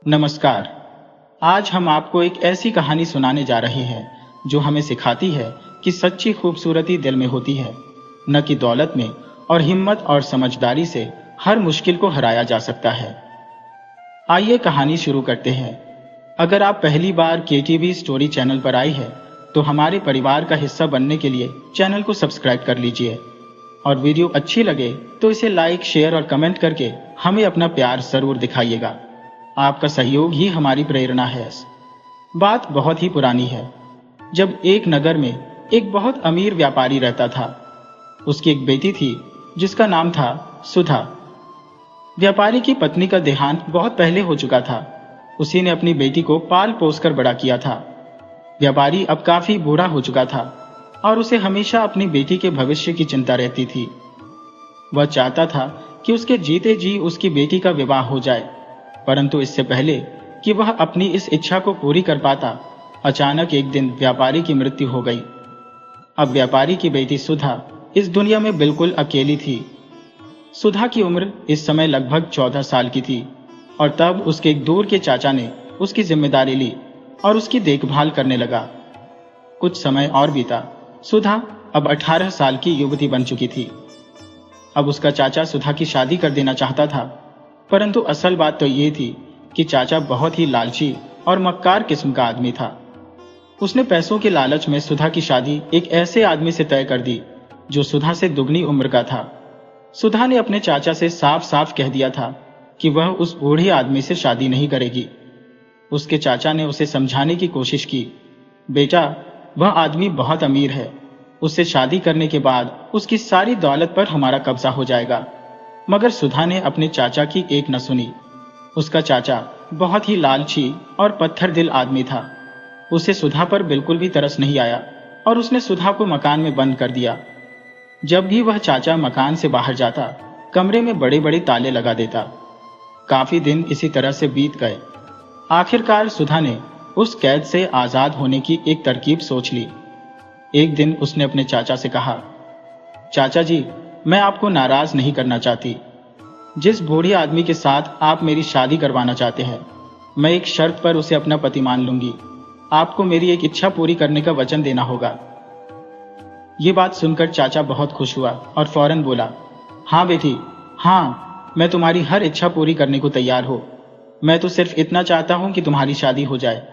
नमस्कार। आज हम आपको एक ऐसी कहानी सुनाने जा रहे हैं जो हमें सिखाती है कि सच्ची खूबसूरती दिल में होती है, न कि दौलत में। और हिम्मत और समझदारी से हर मुश्किल को हराया जा सकता है। आइए कहानी शुरू करते हैं। अगर आप पहली बार केटीवी स्टोरी चैनल पर आए हैं तो हमारे परिवार का हिस्सा बनने के लिए चैनल को सब्सक्राइब कर लीजिए और वीडियो अच्छी लगे तो इसे लाइक, शेयर और कमेंट करके हमें अपना प्यार जरूर दिखाइएगा। आपका सहयोग ही हमारी प्रेरणा है। बात बहुत ही पुरानी है, जब एक नगर में एक बहुत अमीर व्यापारी रहता था। उसकी एक बेटी थी जिसका नाम था सुधा। व्यापारी की पत्नी का देहांत बहुत पहले हो चुका था। उसी ने अपनी बेटी को पाल पोस कर बड़ा किया था। व्यापारी अब काफी बूढ़ा हो चुका था और उसे हमेशा अपनी बेटी के भविष्य की चिंता रहती थी। वह चाहता था कि उसके जीते जी उसकी बेटी का विवाह हो जाए, परंतु इससे पहले कि वह अपनी इस इच्छा को पूरी कर पाता, अचानक एक दिन व्यापारी की मृत्यु हो गई। अब व्यापारी की बेटी सुधा इस दुनिया में बिल्कुल अकेली थी। सुधा की उम्र इस समय लगभग 14 साल की थी और तब उसके एक दूर के चाचा ने उसकी जिम्मेदारी ली और उसकी देखभाल करने लगा। कुछ समय और बीता। सुधा अब 18 साल की युवती बन चुकी थी। अब उसका चाचा सुधा की शादी कर देना चाहता था, परंतु असल बात तो ये थी कि चाचा बहुत ही लालची और मक्कार किस्म का आदमी था। उसने पैसों के लालच में सुधा की शादी एक ऐसे आदमी से तय कर दी जो सुधा से दुगनी उम्र का था। सुधा ने अपने चाचा से साफ साफ कह दिया था कि वह उस बूढ़े आदमी से शादी नहीं करेगी। उसके चाचा ने उसे समझाने की कोशिश की, बेटा, वह आदमी बहुत अमीर है, उससे शादी करने के बाद उसकी सारी दौलत पर हमारा कब्जा हो जाएगा। मगर सुधा ने अपने चाचा की एक न सुनी। उसका चाचा बहुत ही लालची और पत्थर दिल आदमी था। उसे सुधा पर बिल्कुल भी तरस नहीं आया और उसने सुधा को मकान में बंद कर दिया। जब भी वह चाचा मकान से बाहर जाता, कमरे में बड़े बड़े ताले लगा देता। काफी दिन इसी तरह से बीत गए। आखिरकार सुधा ने उस कैद से आजाद होने की एक तरकीब सोच ली। एक दिन उसने अपने चाचा से कहा, चाचा जी, मैं आपको नाराज नहीं करना चाहती। जिस बूढ़े आदमी के साथ आप मेरी शादी करवाना चाहते हैं, मैं एक शर्त पर उसे अपना पति मान लूंगी। आपको मेरी एक इच्छा पूरी करने का वचन देना होगा। ये बात सुनकर चाचा बहुत खुश हुआ और फौरन बोला, हाँ बेटी, हाँ, मैं तुम्हारी हर इच्छा पूरी करने को तैयार हूं। मैं तो सिर्फ इतना चाहता हूं कि तुम्हारी शादी हो जाए।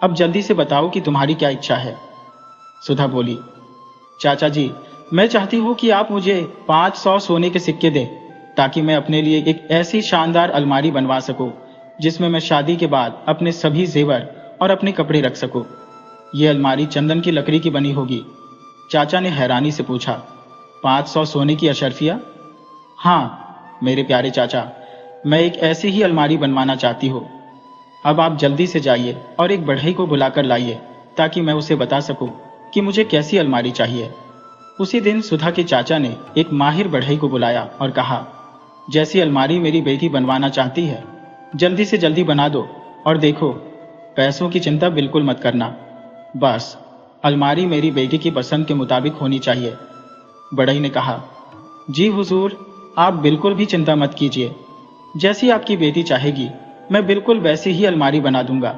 अब जल्दी से बताओ कि तुम्हारी क्या इच्छा है। सुधा बोली, चाचा जी, मैं चाहती हूँ कि आप मुझे 500 सोने के सिक्के दें ताकि मैं अपने लिए एक ऐसी शानदार अलमारी बनवा सकूं जिसमें मैं शादी के बाद अपने सभी जेवर और अपने कपड़े रख सकूं। ये अलमारी चंदन की लकड़ी की बनी होगी। चाचा ने हैरानी से पूछा, 500 सोने की अशर्फिया? हाँ मेरे प्यारे चाचा, मैं एक ऐसी ही अलमारी बनवाना चाहती हूँ। अब आप जल्दी से जाइए और एक बढ़ई को बुलाकर लाइए ताकि मैं उसे बता सकूं कि मुझे कैसी अलमारी चाहिए। उसी दिन सुधा के चाचा ने एक माहिर बढ़ई को बुलाया और कहा, जैसी अलमारी मेरी बेटी बनवाना चाहती है, जल्दी से जल्दी बना दो और देखो, पैसों की चिंता बिल्कुल मत करना। बस अलमारी मेरी बेटी की पसंद के मुताबिक होनी चाहिए। बढ़ई ने कहा, जी हुजूर, आप बिल्कुल भी चिंता मत कीजिए। जैसी आपकी बेटी चाहेगी मैं बिल्कुल वैसी ही अलमारी बना दूंगा।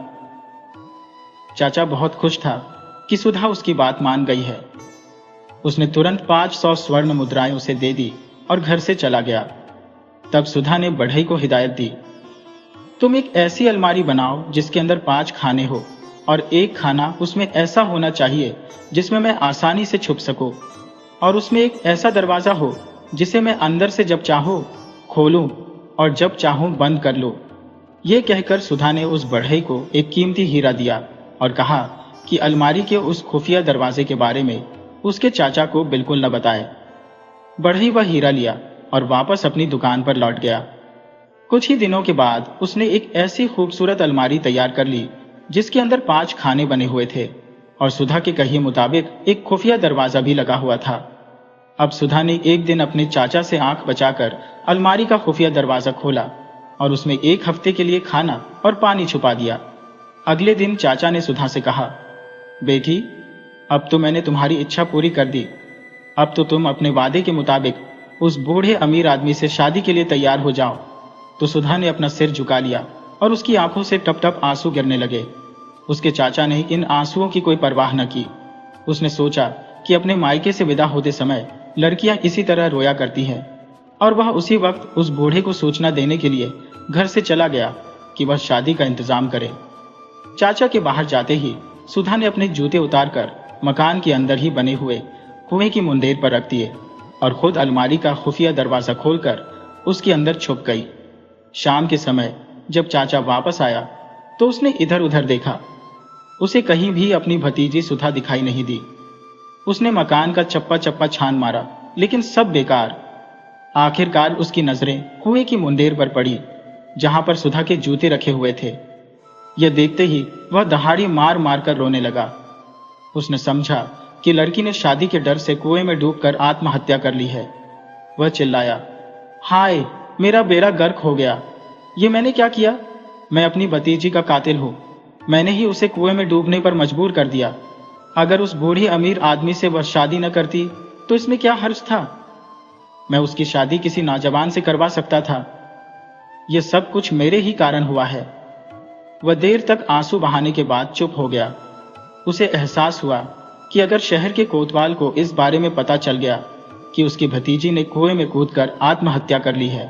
चाचा बहुत खुश था कि सुधा उसकी बात मान गई है। उसने तुरंत 500 स्वर्ण मुद्राएं उसे दे दी और घर से चला गया। तब सुधा ने बढ़ई को हिदायत दी, तुम एक ऐसी अलमारी बनाओ जिसके अंदर 5 खाने हो और एक खाना उसमें ऐसा होना चाहिए जिसमें मैं आसानी से छुप सकूं, और उसमें एक ऐसा दरवाजा हो जिसे मैं अंदर से जब चाहूं खोलूं और जब चाहूं बंद कर लूं। यह कहकर सुधा ने उस बढ़ई को एक कीमती हीरा दिया और कहा कि अलमारी के उस खुफिया दरवाजे के बारे में उसके चाचा को बिल्कुल न बताए। बढ़ई वह हीरा लिया और वापस अपनी दुकान पर लौट गया। कुछ ही दिनों के बाद उसने एक ऐसी खूबसूरत अलमारी तैयार कर ली जिसके अंदर 5 खाने बने हुए थे और सुधा के कहे मुताबिक एक खुफिया दरवाजा भी लगा हुआ था। अब सुधा ने एक दिन अपने चाचा से आंख बचाकर अलमारी का खुफिया दरवाजा खोला और उसमें 1 हफ्ते के लिए खाना और पानी छुपा दिया। अगले दिन चाचा ने सुधा से कहा, बेटी, अब तो मैंने तुम्हारी इच्छा पूरी कर दी। अब तो तुम अपने वादे के मुताबिक उस बूढ़े अमीर आदमी से शादी के लिए तैयार हो जाओ। तो सुधा ने अपना सिर झुका लिया और उसकी आंखों से टप टप आंसू गिरने लगे। उसके चाचा ने इन आंसुओं की कोई परवाह न की। उसने सोचा कि अपने मायके से विदा होते समय लड़कियां इसी तरह रोया करती हैं, और वह उसी वक्त उस बूढ़े को सूचना देने के लिए घर से चला गया कि वह शादी का इंतजाम करे। चाचा के बाहर जाते ही सुधा ने अपने जूते उतारकर मकान के अंदर ही बने हुए कुएं की मुंदेर पर रख दिए और खुद अलमारी का खुफिया दरवाजा खोलकर उसके अंदर छुप गई। शाम के समय जब चाचा वापस आया तो उसने इधर उधर देखा। उसे कहीं भी अपनी भतीजी सुधा दिखाई नहीं दी। उसने मकान का चप्पा चप्पा छान मारा, लेकिन सब बेकार। आखिरकार उसकी नजरें कुएं की मुंदेर पर पड़ी, जहां पर सुधा के जूते रखे हुए थे। यह देखते ही वह दहाड़ी मार मार कर रोने लगा। उसने समझा कि लड़की ने शादी के डर से कुएं में डूबकर आत्महत्या कर ली है। वह चिल्लाया, हाय, मेरा बेड़ा गर्क हो गया। ये मैंने क्या किया? मैं अपनी भतीजी का कातिल हूं। मैंने ही उसे कुएं में डूबने पर मजबूर कर दिया। अगर उस बूढ़ी अमीर आदमी से वह शादी न करती तो इसमें क्या हर्ज था? मैं उसकी शादी किसी नौजवान से करवा सकता था। यह सब कुछ मेरे ही कारण हुआ है। वह देर तक आंसू बहाने के बाद चुप हो गया। उसे एहसास हुआ कि अगर शहर के कोतवाल को इस बारे में पता चल गया कि उसकी भतीजी ने कुएं में कूदकर आत्महत्या कर ली है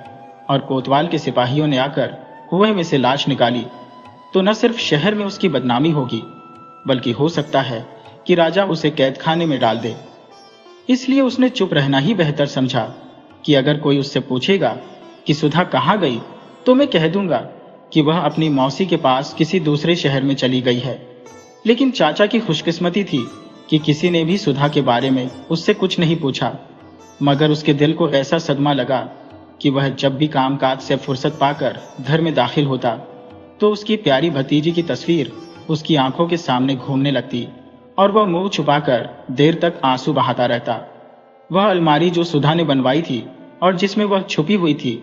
और कोतवाल के सिपाहियों ने आकर कुएं में से लाश निकाली, तो न सिर्फ शहर में उसकी बदनामी होगी, बल्कि हो सकता है कि राजा उसे कैदखाने में डाल दे। इसलिए उसने चुप रहना ही बेहतर समझा कि अगर कोई उससे पूछेगा कि सुधा कहाँ गई, तो मैं कह दूंगा कि वह अपनी मौसी के पास किसी दूसरे शहर में चली गई है। लेकिन चाचा की खुशकिस्मती थी कि किसी ने भी सुधा के बारे में उससे कुछ नहीं पूछा, मगर उसके दिल को ऐसा सदमा लगा कि वह जब भी कामकाज से फुर्सत पाकर घर में दाखिल होता तो उसकी प्यारी भतीजी की तस्वीर उसकी आंखों के सामने घूमने लगती और वह मुंह छुपाकर देर तक आंसू बहाता रहता। वह अलमारी जो सुधा ने बनवाई थी और जिसमें वह छुपी हुई थी,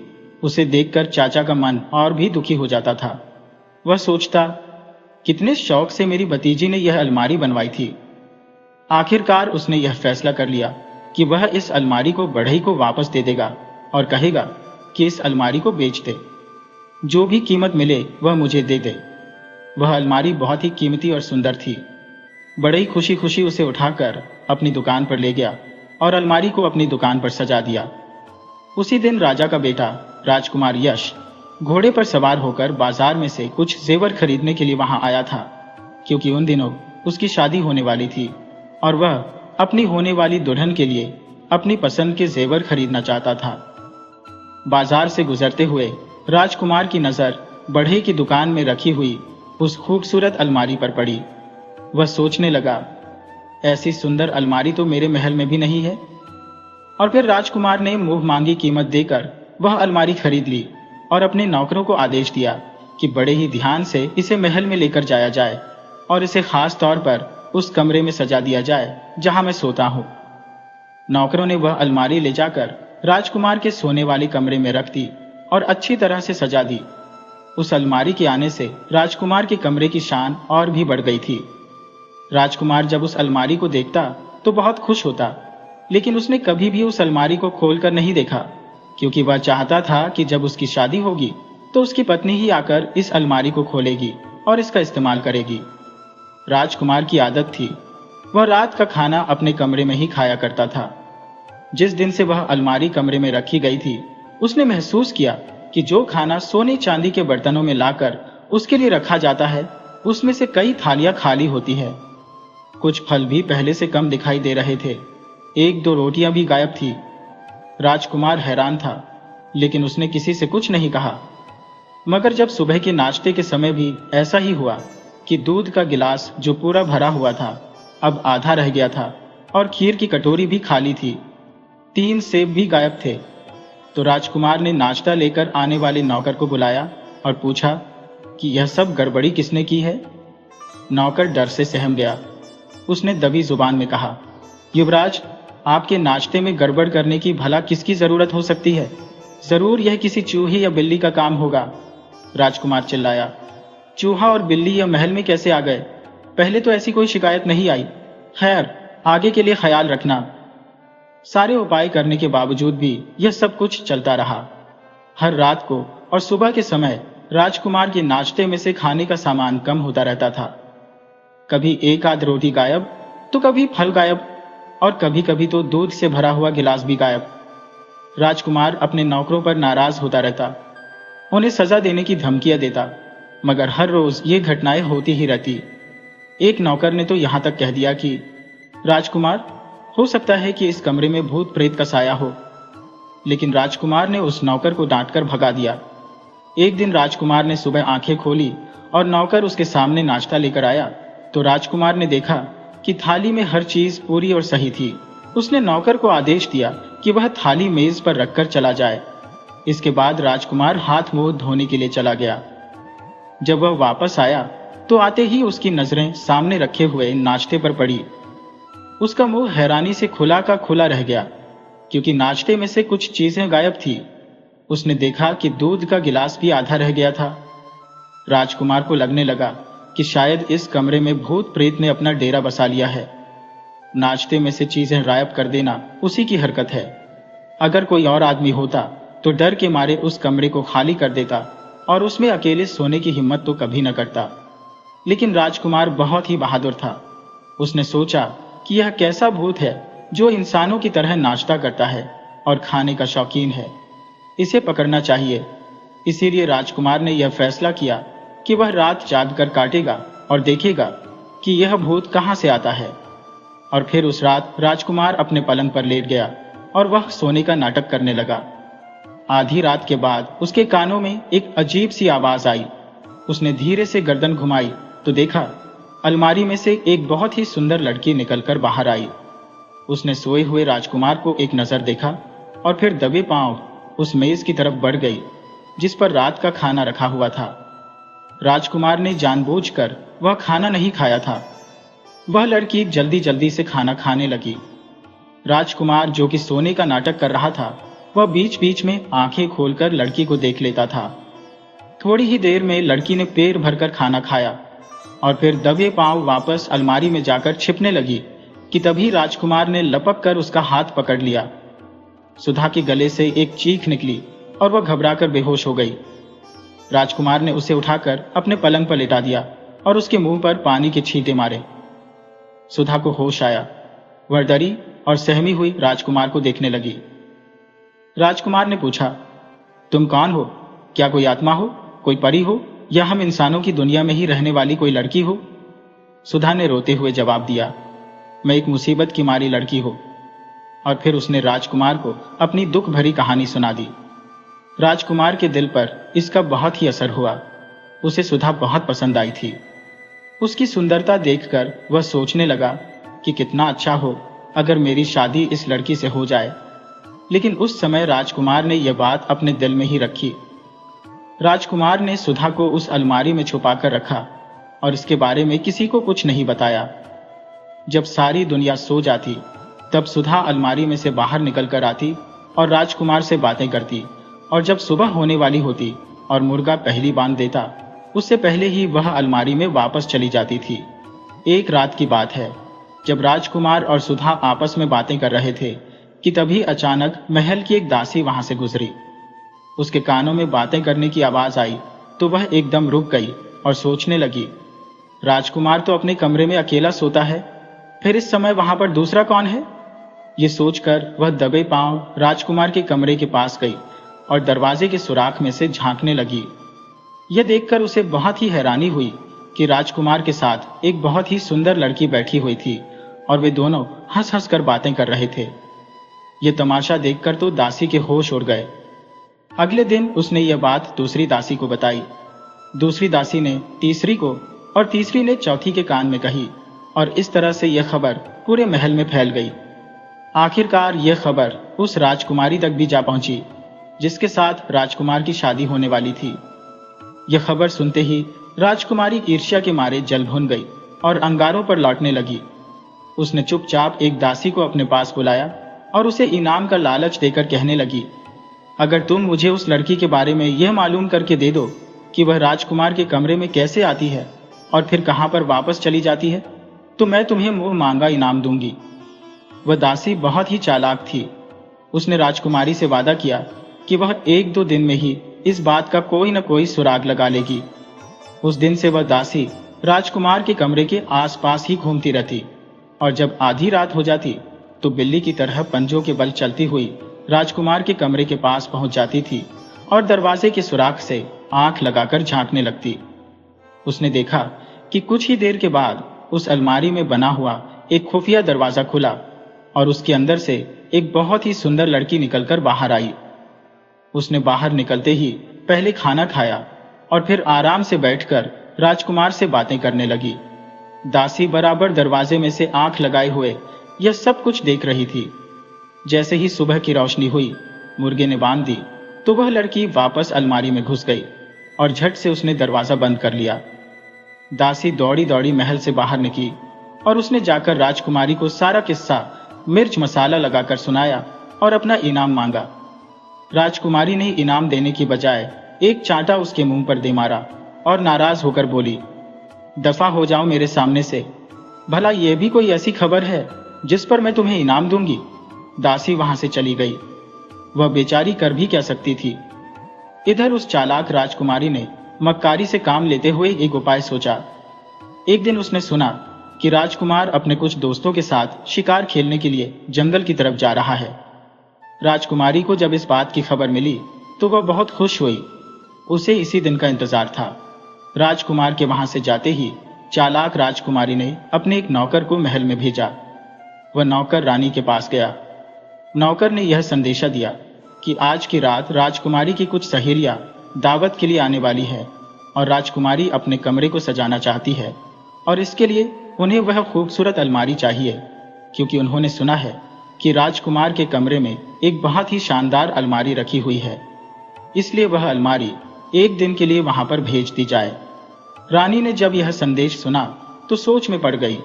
उसे देखकर चाचा का मन और भी दुखी हो जाता था। वह सोचता, कितने शौक से मेरी भतीजी ने यह अलमारी बनवाई थी। आखिरकार उसने यह फैसला कर लिया कि वह इस अलमारी को बढ़ई को वापस दे देगा और कहेगा कि इस अलमारी को बेच दे, जो भी कीमत मिले वह मुझे दे दे। वह अलमारी बहुत ही कीमती और सुंदर थी। बढ़ई खुशी खुशी उसे उठाकर अपनी दुकान पर ले गया और अलमारी को अपनी दुकान पर सजा दिया। उसी दिन राजा का बेटा राजकुमार यश घोड़े पर सवार होकर बाजार में से कुछ जेवर खरीदने के लिए वहां आया था, क्योंकि उन दिनों उसकी शादी होने वाली थी और वह अपनी होने वाली दुल्हन के लिए अपनी पसंद के जेवर खरीदना चाहता था। बाजार से गुजरते हुए राजकुमार की नजर बढ़ई की दुकान में रखी हुई उस खूबसूरत अलमारी पर पड़ी। वह सोचने लगा, ऐसी सुंदर अलमारी तो मेरे महल में भी नहीं है। और फिर राजकुमार ने मुंह मांगी कीमत देकर वह अलमारी खरीद ली और अपने नौकरों को आदेश दिया कि बड़े ही ध्यान से इसे महल में लेकर जाया जाए और इसे खास तौर पर उस कमरे में सजा दिया जाए जहां मैं सोता हूं। नौकरों ने वह अलमारी ले जाकर राजकुमार के सोने वाले कमरे में रख दी और अच्छी तरह से सजा दी। उस अलमारी के आने से राजकुमार के कमरे की शान और भी बढ़ गई थी। राजकुमार जब उस अलमारी को देखता तो बहुत खुश होता, लेकिन उसने कभी भी उस अलमारी को खोलकर नहीं देखा, क्योंकि वह चाहता था कि जब उसकी शादी होगी तो उसकी पत्नी ही आकर इस अलमारी को खोलेगी और इसका इस्तेमाल करेगी। राजकुमार की आदत थी, वह रात का खाना अपने कमरे में ही खाया करता था। जिस दिन से वह अलमारी कमरे में रखी गई थी, उसने महसूस किया कि जो खाना सोने चांदी के बर्तनों में लाकर उसके लिए रखा जाता है, उसमें से कई थालियां खाली होती है। कुछ फल भी पहले से कम दिखाई दे रहे थे। एक दो रोटियां भी गायब थी। राजकुमार हैरान था, लेकिन उसने किसी से कुछ नहीं कहा। मगर जब सुबह के नाश्ते के समय भी ऐसा ही हुआ कि दूध का गिलास जो पूरा भरा हुआ था अब आधा रह गया था और खीर की कटोरी भी खाली थी। 3 सेब भी गायब थे। तो राजकुमार ने नाश्ता लेकर आने वाले नौकर को बुलाया और पूछा कि यह सब गड़बड़ी किसने की है। नौकर डर से सहम गया। उसने दबी जुबान में कहा, युवराज, आपके नाश्ते में गड़बड़ करने की भला किसकी जरूरत हो सकती है? जरूर यह किसी चूहे या बिल्ली का काम होगा। राजकुमार चिल्लाया, चूहा और बिल्ली यह महल में कैसे आ गए? पहले तो ऐसी कोई शिकायत नहीं आई। खैर, आगे के लिए ख्याल रखना। सारे उपाय करने के बावजूद भी यह सब कुछ चलता रहा। हर रात को और सुबह के समय राजकुमार के नाश्ते में से खाने का सामान कम होता रहता था। कभी एक आध रोटी गायब, तो कभी फल गायब, और कभी कभी तो दूध से भरा हुआ गिलास भी गायब। राजकुमार अपने नौकरों पर नाराज होता रहता, उन्हें सजा देने की धमकियां देता, मगर हर रोज ये घटनाएं होती ही रहती। एक नौकर ने तो यहां तक कह दिया कि राजकुमार, हो सकता है कि इस कमरे में भूत प्रेत का साया हो। लेकिन राजकुमार ने उस नौकर को डांटकर भगा दिया। एक दिन राजकुमार ने सुबह आंखें खोली और नौकर उसके सामने नाश्ता लेकर आया, तो राजकुमार ने देखा कि थाली में हर चीज पूरी और सही थी। उसने नौकर को आदेश दिया कि वह थाली मेज पर रखकर चला जाए। इसके बाद राजकुमार हाथ मुंह धोने के लिए चला गया। जब वह वापस आया तो आते ही उसकी नजरें सामने रखे हुए नाश्ते पर पड़ी। उसका मुंह हैरानी से खुला का खुला रह गया, क्योंकि नाश्ते में से कुछ चीजें गायब थी। उसने देखा कि दूध का गिलास भी आधा रह गया था। राजकुमार को लगने लगा कि शायद इस कमरे में भूत प्रेत ने अपना डेरा बसा लिया है। नाश्ते में से चीजें गायब कर देना उसी की हरकत है। अगर कोई और आदमी होता तो डर के मारे उस कमरे को खाली कर देता और उसमें अकेले सोने की हिम्मत तो कभी न करता। लेकिन राजकुमार बहुत ही बहादुर था। उसने सोचा कि यह कैसा भूत है जो इंसानों की तरह नाश्ता करता है और खाने का शौकीन है, इसे पकड़ना चाहिए। इसीलिए राजकुमार ने यह फैसला किया कि वह रात जागकर काटेगा और देखेगा कि यह भूत कहां से आता है। और फिर उस रात राजकुमार अपने पलंग पर लेट गया और वह सोने का नाटक करने लगा। आधी रात के बाद उसके कानों में एक अजीब सी आवाज आई। उसने धीरे से गर्दन घुमाई तो देखा अलमारी में से एक बहुत ही सुंदर लड़की निकलकर बाहर आई। उसने सोए हुए राजकुमार को एक नजर देखा और फिर दबे पांव उस मेज की तरफ बढ़ गई जिस पर रात का खाना रखा हुआ था। राजकुमार ने जानबूझकर वह खाना नहीं खाया था। वह लड़की जल्दी जल्दी से खाना खाने लगी। राजकुमार, जो कि सोने का नाटक कर रहा था, वह बीच बीच में आंखें खोलकर लड़की को देख लेता था। थोड़ी ही देर में लड़की ने पेट भरकर खाना खाया और फिर दबे पांव वापस अलमारी में जाकर छिपने लगी कि तभी राजकुमार ने लपक कर उसका हाथ पकड़ लिया। सुधा के गले से एक चीख निकली और वह घबराकर बेहोश हो गई। राजकुमार ने उसे उठाकर अपने पलंग पर लेटा दिया और उसके मुंह पर पानी के छींटे मारे। सुधा को होश आया। वह डरी और सहमी हुई राजकुमार को देखने लगी। राजकुमार ने पूछा, तुम कौन हो? क्या कोई आत्मा हो, कोई परी हो, या हम इंसानों की दुनिया में ही रहने वाली कोई लड़की हो? सुधा ने रोते हुए जवाब दिया, मैं एक मुसीबत की मारी लड़की हूं। और फिर उसने राजकुमार को अपनी दुख भरी कहानी सुना दी। राजकुमार के दिल पर इसका बहुत ही असर हुआ। उसे सुधा बहुत पसंद आई थी। उसकी सुंदरता देखकर वह सोचने लगा कि कितना अच्छा हो अगर मेरी शादी इस लड़की से हो जाए। लेकिन उस समय राजकुमार ने यह बात अपने दिल में ही रखी। राजकुमार ने सुधा को उस अलमारी में छुपाकर रखा और इसके बारे में किसी को कुछ नहीं बताया। जब सारी दुनिया सो जाती तब सुधा अलमारी में से बाहर निकलकर आती और राजकुमार से बातें करती, और जब सुबह होने वाली होती और मुर्गा पहली बांध देता, उससे पहले ही वह अलमारी में वापस चली जाती थी। एक रात की बात है, जब राजकुमार और सुधा आपस में बातें कर रहे थे कि तभी अचानक महल की एक दासी वहां से गुजरी। उसके कानों में बातें करने की आवाज आई तो वह एकदम रुक गई और सोचने लगी, राजकुमार तो अपने कमरे में अकेला सोता है, फिर इस समय वहां पर दूसरा कौन है? ये सोचकर वह दबे पांव राजकुमार के कमरे के पास गई और दरवाजे के सुराख में से झांकने लगी। यह देखकर उसे बहुत ही हैरानी हुई कि राजकुमार के साथ एक बहुत ही सुंदर लड़की बैठी हुई थी और वे दोनों हंस हंस कर बातें कर रहे थे। यह तमाशा देखकर तो दासी के होश उड़ गए। अगले दिन उसने यह बात दूसरी दासी को बताई। दूसरी दासी ने तीसरी को और तीसरी ने चौथी के कान में कही, और इस तरह से यह खबर पूरे महल में फैल गई। आखिरकार यह खबर उस राजकुमारी तक भी जा पहुंची जिसके साथ राजकुमार की शादी होने वाली थी। यह खबर सुनते ही राजकुमारी ईर्ष्या के मारे जल भुन गई और अंगारों पर लौटने लगी। उसने चुपचाप एक दासी को अपने पास बुलाया और उसे इनाम का लालच देकर कहने लगी, अगर तुम मुझे उस लड़की के बारे में यह मालूम करके दे दो कि वह राजकुमार के कमरे में कैसे आती है और फिर कहां पर वापस चली जाती है, तो मैं तुम्हें मुंह मांगा इनाम दूंगी। वह दासी बहुत ही चालाक थी। उसने राजकुमारी से वादा किया कि वह 1-2 दिन में ही इस बात का कोई न कोई सुराग लगा लेगी। उस दिन से वह दासी राजकुमार के कमरे के आसपास ही घूमती रहती और जब आधी रात हो जाती तो बिल्ली की तरह पंजों के बल चलती हुई राजकुमार के कमरे के पास पहुंच जाती थी और दरवाजे के सुराख से आंख लगाकर झांकने लगती। उसने देखा कि कुछ ही देर के बाद उस अलमारी में बना हुआ एक खुफिया दरवाजा खुला और उसके अंदर से एक बहुत ही सुंदर लड़की निकलकर बाहर आई। उसने बाहर निकलते ही पहले खाना खाया और फिर आराम से बैठकर राजकुमार से बातें करने लगी। दासी बराबर दरवाजे में से आंख लगाए हुए यह सब कुछ देख रही थी। जैसे ही सुबह की रोशनी हुई, मुर्गे ने बांध दी तो वह लड़की वापस अलमारी में घुस गई और झट से उसने दरवाजा बंद कर लिया। दासी दौड़ी दौड़ी महल से बाहर निकली और उसने जाकर राजकुमारी को सारा किस्सा मिर्च मसाला लगाकर सुनाया और अपना इनाम मांगा। राजकुमारी ने इनाम देने की बजाय एक चांटा उसके मुंह पर दे मारा और नाराज होकर बोली, दफा हो जाओ मेरे सामने से, भला यह भी कोई ऐसी खबर है जिस पर मैं तुम्हें इनाम दूंगी। दासी वहां से चली गई। वह बेचारी कर भी क्या सकती थी। इधर उस चालाक राजकुमारी ने मक्कारी से काम लेते हुए एक उपाय सोचा। एक दिन उसने सुना कि राजकुमार अपने कुछ दोस्तों के साथ शिकार खेलने के लिए जंगल की तरफ जा रहा है। राजकुमारी को जब इस बात की खबर मिली तो वह बहुत खुश हुई। उसे इसी दिन का इंतजार था। राजकुमार के वहां से जाते ही चालाक राजकुमारी ने अपने एक नौकर को महल में भेजा। वह नौकर रानी के पास गया। नौकर ने यह संदेशा दिया कि आज की रात राजकुमारी की कुछ सहेलियां दावत के लिए आने वाली है और राजकुमारी अपने कमरे को सजाना चाहती है और इसके लिए उन्हें वह खूबसूरत अलमारी चाहिए, क्योंकि उन्होंने सुना है कि राजकुमार के कमरे में एक बहुत ही शानदार अलमारी रखी हुई है। इसलिए वह अलमारी एक दिन के लिए वहां पर भेज दी जाए। रानी ने जब यह संदेश सुना तो सोच में पड़ गई।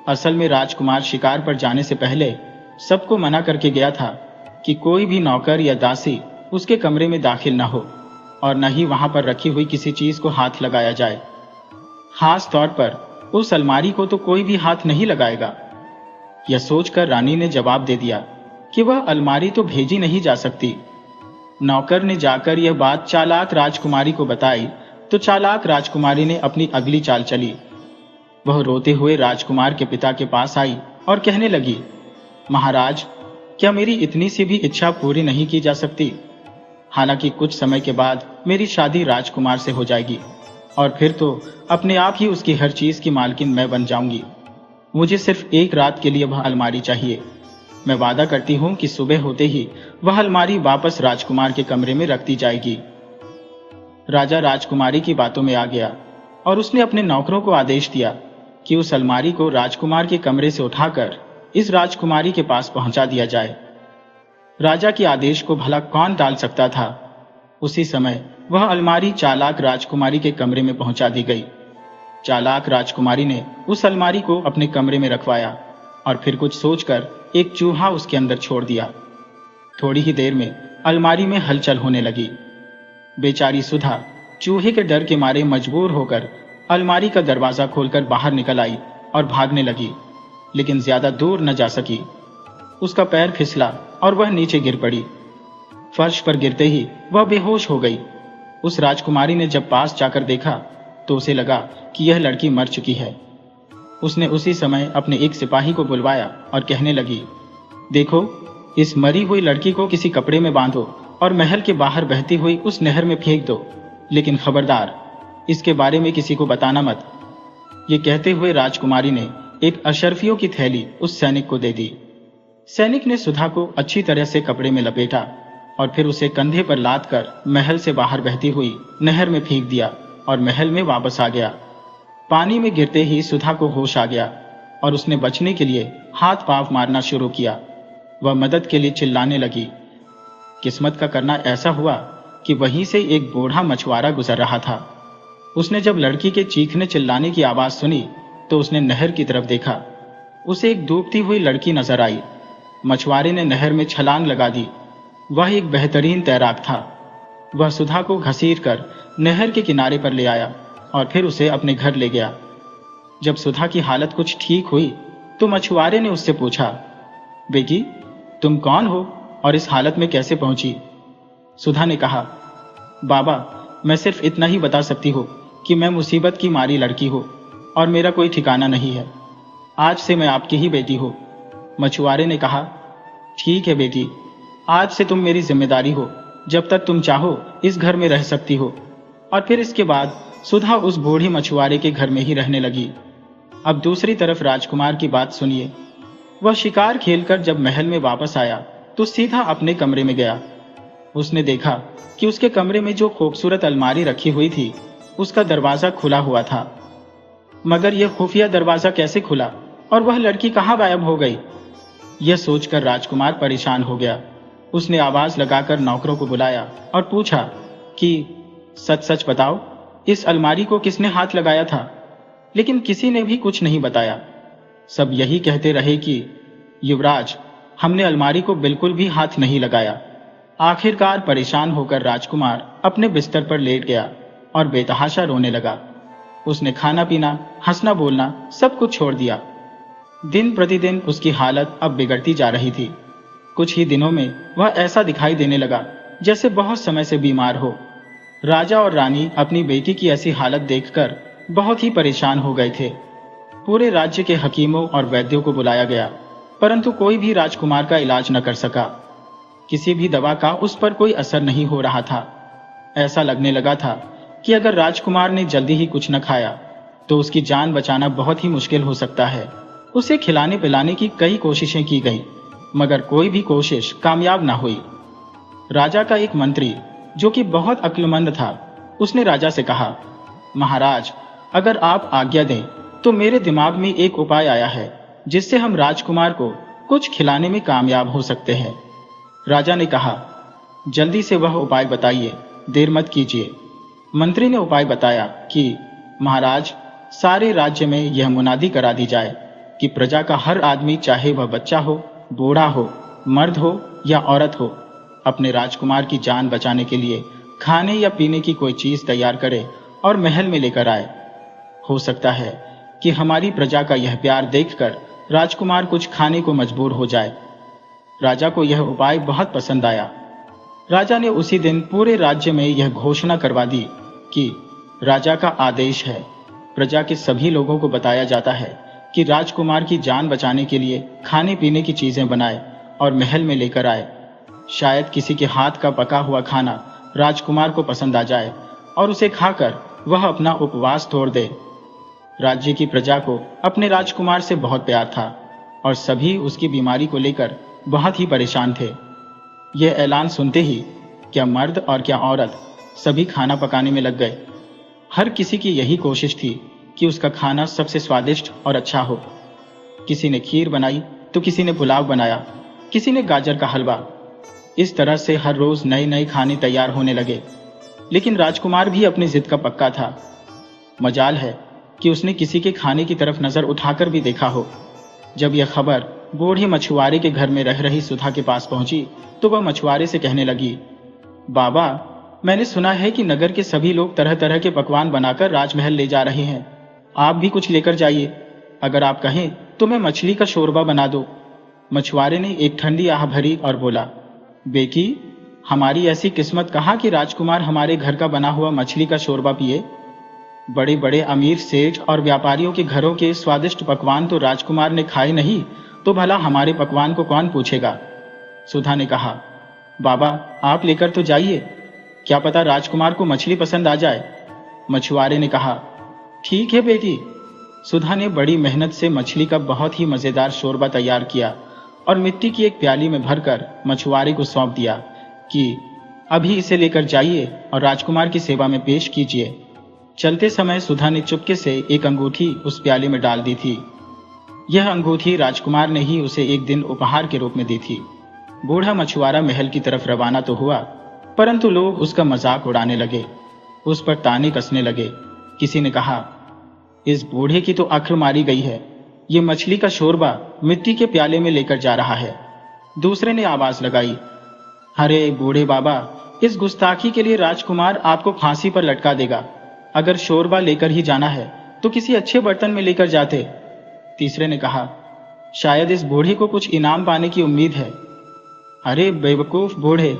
असल में राजकुमार शिकार पर जाने से पहले सबको मना करके गया था कि कोई भी नौकर या दासी उसके कमरे में दाखिल न हो और न ही वहां पर रखी हुई किसी चीज को हाथ लगाया जाए। खास तौर पर उस अलमारी को तो कोई भी हाथ नहीं लगाएगा। यह सोचकर रानी ने जवाब दे दिया कि वह अलमारी तो भेजी नहीं जा सकती। नौकर ने जाकर यह बात चालाक राजकुमारी को बताई तो चालाक राजकुमारी ने अपनी अगली चाल चली। वह रोते हुए राजकुमार के पिता के पास आई और कहने लगी, महाराज, क्या मेरी इतनी सी भी इच्छा पूरी नहीं की जा सकती? हालांकि कुछ समय के बाद मेरी शादी राजकुमार से हो जाएगी और फिर तो अपने आप ही उसकी हर चीज की मालकिन मैं बन जाऊंगी। मुझे सिर्फ एक रात के लिए वह अलमारी चाहिए। मैं वादा करती हूं कि सुबह होते ही वह अलमारी वापस राजकुमार के कमरे में रख दी जाएगी। राजा राजकुमारी की बातों में आ गया और उसने अपने नौकरों को आदेश दिया कि उस अलमारी को राजकुमार के कमरे से उठाकर इस राजकुमारी के पास पहुंचा दिया जाए। राजा के आदेश को भला कौन टाल सकता था। उसी समय वह अलमारी चालाक राजकुमारी के कमरे में पहुंचा दी गई। चालाक राजकुमारी ने उस अलमारी को अपने कमरे में रखवाया और फिर कुछ सोचकर एक चूहा उसके अंदर छोड़ दिया। थोड़ी ही देर में अलमारी में हलचल होने लगी। बेचारी सुधा चूहे के डर के मारे मजबूर होकर अलमारी का दरवाजा खोलकर बाहर निकल आई और भागने लगी, लेकिन ज्यादा दूर न जा सकी। उसका पैर फिसला और वह नीचे गिर पड़ी। फर्श पर गिरते ही वह बेहोश हो गई। उस राजकुमारी ने जब पास जाकर देखा तो उसे लगा कि यह लड़की मर चुकी है। उसने उसी समय अपने एक सिपाही को बुलवाया और कहने लगी, देखो, इस मरी हुई लड़की को किसी कपड़े में बांधो और महल के बाहर बहती हुई उस नहर में फेंक दो, लेकिन खबरदार, इसके बारे में किसी को बताना मत। ये कहते हुए राजकुमारी ने एक अशर्फियों की थैली उस सैनिक को दे दी। सैनिक ने सुधा को अच्छी तरह से कपड़े में लपेटा और फिर उसे कंधे पर लाद कर महल से बाहर बहती हुई नहर में फेंक दिया और महल में वापस आ गया। पानी में गिरते ही सुधा को होश आ गया और उसने बचने के लिए हाथ पांव मारना शुरू किया। वह मदद के लिए चिल्लाने लगी। किस्मत का करना ऐसा हुआ कि वहीं से एक बूढ़ा मछुआरा गुजर रहा था। उसने जब लड़की के चीखने चिल्लाने की आवाज सुनी तो उसने नहर की तरफ देखा। उसे एक डूबती हुई लड़की नजर आई। मछुआरे ने नहर में छलांग लगा दी। वह एक बेहतरीन तैराक था। वह सुधा को घसीट कर नहर के किनारे पर ले आया और फिर उसे अपने घर ले गया। जब सुधा की हालत कुछ ठीक हुई तो मछुआरे ने उससे पूछा, बेटी, तुम कौन हो और इस हालत में कैसे पहुंची? सुधा ने कहा, बाबा, मैं सिर्फ इतना ही बता सकती हूँ कि मैं मुसीबत की मारी लड़की हूँ और मेरा कोई ठिकाना नहीं है। आज से मैं आपकी ही बेटी हूँ। मछुआरे ने कहा, ठीक है बेटी, आज से तुम मेरी जिम्मेदारी हो। जब तक तुम चाहो इस घर में रह सकती हो। और फिर इसके बाद सुधा उस बूढ़े मछुआरे के घर में ही रहने लगी। अब दूसरी तरफ राजकुमार की बात सुनिए। वह शिकार खेलकर जब महल में वापस आया तो सीधा अपने कमरे में गया। उसने देखा कि उसके कमरे में जो खूबसूरत अलमारी रखी हुई थी उसका दरवाजा खुला हुआ था। मगर यह खुफिया दरवाजा कैसे खुला और वह लड़की कहाँ गायब हो गई? यह सोचकर राजकुमार परेशान हो गया। उसने आवाज लगाकर नौकरों को बुलाया और पूछा कि सच सच बताओ, इस अलमारी को किसने हाथ लगाया था? लेकिन किसी ने भी कुछ नहीं बताया। सब यही कहते रहे कि युवराज, हमने अलमारी को बिल्कुल भी हाथ नहीं लगाया। आखिरकार परेशान होकर राजकुमार अपने बिस्तर पर लेट गया और बेतहाशा रोने लगा। उसने खाना पीना, हंसना बोलना सब कुछ छोड़ दिया। दिन प्रतिदिन उसकी हालत अब बिगड़ती जा रही थी। कुछ ही दिनों में वह ऐसा दिखाई देने लगा जैसे बहुत समय से बीमार हो। राजा और रानी अपनी बेटी की ऐसी हालत देखकर बहुत ही परेशान हो गए थे। पूरे राज्य के हकीमों और वैद्यों को बुलाया गया, परंतु कोई भी राजकुमार का इलाज न कर सका। किसी भी दवा का उस पर कोई असर नहीं हो रहा था। ऐसा लगने लगा था कि अगर राजकुमार ने जल्दी ही कुछ न खाया तो उसकी जान बचाना बहुत ही मुश्किल हो सकता है। उसे खिलाने पिलाने की कई कोशिशें की गई, मगर कोई भी कोशिश कामयाब न हुई। राजा का एक मंत्री, जो कि बहुत अक्लमंद था, उसने राजा से कहा, महाराज, अगर आप आज्ञा दें तो मेरे दिमाग में एक उपाय आया है जिससे हम राजकुमार को कुछ खिलाने में कामयाब हो सकते हैं। राजा ने कहा, जल्दी से वह उपाय बताइए, देर मत कीजिए। मंत्री ने उपाय बताया कि महाराज, सारे राज्य में यह मुनादी करा दी जाए कि प्रजा का हर आदमी, चाहे वह बच्चा हो, बूढ़ा हो, मर्द हो या औरत हो, अपने राजकुमार की जान बचाने के लिए खाने या पीने की कोई चीज तैयार करे और महल में लेकर आए। हो सकता है कि हमारी प्रजा का यह प्यार देखकर राजकुमार कुछ खाने को मजबूर हो जाए। राजा को यह उपाय बहुत पसंद आया। राजा ने उसी दिन पूरे राज्य में यह घोषणा करवा दी कि राजा का आदेश है, प्रजा के सभी लोगों को बताया जाता है कि राजकुमार की जान बचाने के लिए खाने पीने की चीजें बनाए और महल में लेकर आए। शायद किसी के हाथ का पका हुआ खाना राजकुमार को पसंद आ जाए और उसे खाकर वह अपना उपवास तोड़ दे। राज्य की प्रजा को अपने राजकुमार से बहुत प्यार था और सभी उसकी बीमारी को लेकर बहुत ही परेशान थे। यह ऐलान सुनते ही क्या मर्द और क्या औरत सभी खाना पकाने में लग गए। हर किसी की यही कोशिश थी कि उसका खाना सबसे स्वादिष्ट और अच्छा हो। किसी ने खीर बनाई तो किसी ने पुलाव बनाया, किसी ने गाजर का हलवा। इस तरह से हर रोज नए नए खाने तैयार होने लगे। लेकिन राजकुमार भी अपनी जिद का पक्का था। मजाल है कि उसने किसी के खाने की तरफ नजर उठाकर भी देखा हो। जब यह खबर बूढ़े मछुआरे के घर में रह रही सुधा के पास पहुंची तो वह मछुआरे से कहने लगी, बाबा, मैंने सुना है कि नगर के सभी लोग तरह तरह के पकवान बनाकर राजमहल ले जा रहे हैं। आप भी कुछ लेकर जाइए। अगर आप कहें तो मैं मछली का शोरबा बना दूं। मछुआरे ने एक ठंडी आह भरी और बोला, बेटी, हमारी ऐसी किस्मत कहाँ कि राजकुमार हमारे घर का बना हुआ मछली का शोरबा पिए। बड़े बड़े अमीर सेठ और व्यापारियों के घरों के स्वादिष्ट पकवान तो राजकुमार ने खाए नहीं, तो भला हमारे पकवान को कौन पूछेगा। सुधा ने कहा, बाबा, आप लेकर तो जाइए, क्या पता राजकुमार को मछली पसंद आ जाए। मछुआरे ने कहा, ठीक है बेटी। सुधा ने बड़ी मेहनत से मछली का बहुत ही मजेदार शोरबा तैयार किया और मिट्टी की एक प्याली में भरकर मछुआरे को सौंप दिया कि अभी इसे लेकर जाइए और राजकुमार की सेवा में पेश कीजिए। चलते समय सुधा ने चुपके से एक अंगूठी उस प्याली में डाल दी थी। यह अंगूठी राजकुमार ने ही उसे एक दिन उपहार के रूप में दी थी। बूढ़ा मछुआरा महल की तरफ रवाना तो हुआ, परंतु लोग उसका मजाक उड़ाने लगे, उस पर ताने कसने लगे। किसी ने कहा, इस बूढ़े की तो आंख मारी गई है, ये मछली का शोरबा मिट्टी के प्याले में लेकर जा रहा है। दूसरे ने आवाज लगाई, अरे बूढ़े बाबा, इस गुस्ताखी के लिए राजकुमार आपको फांसी पर लटका देगा। अगर शोरबा लेकर ही जाना है तो किसी अच्छे बर्तन में लेकर जाते। तीसरे ने कहा, शायद इस बूढ़े को कुछ इनाम पाने की उम्मीद है। अरे बेवकूफ बूढ़े,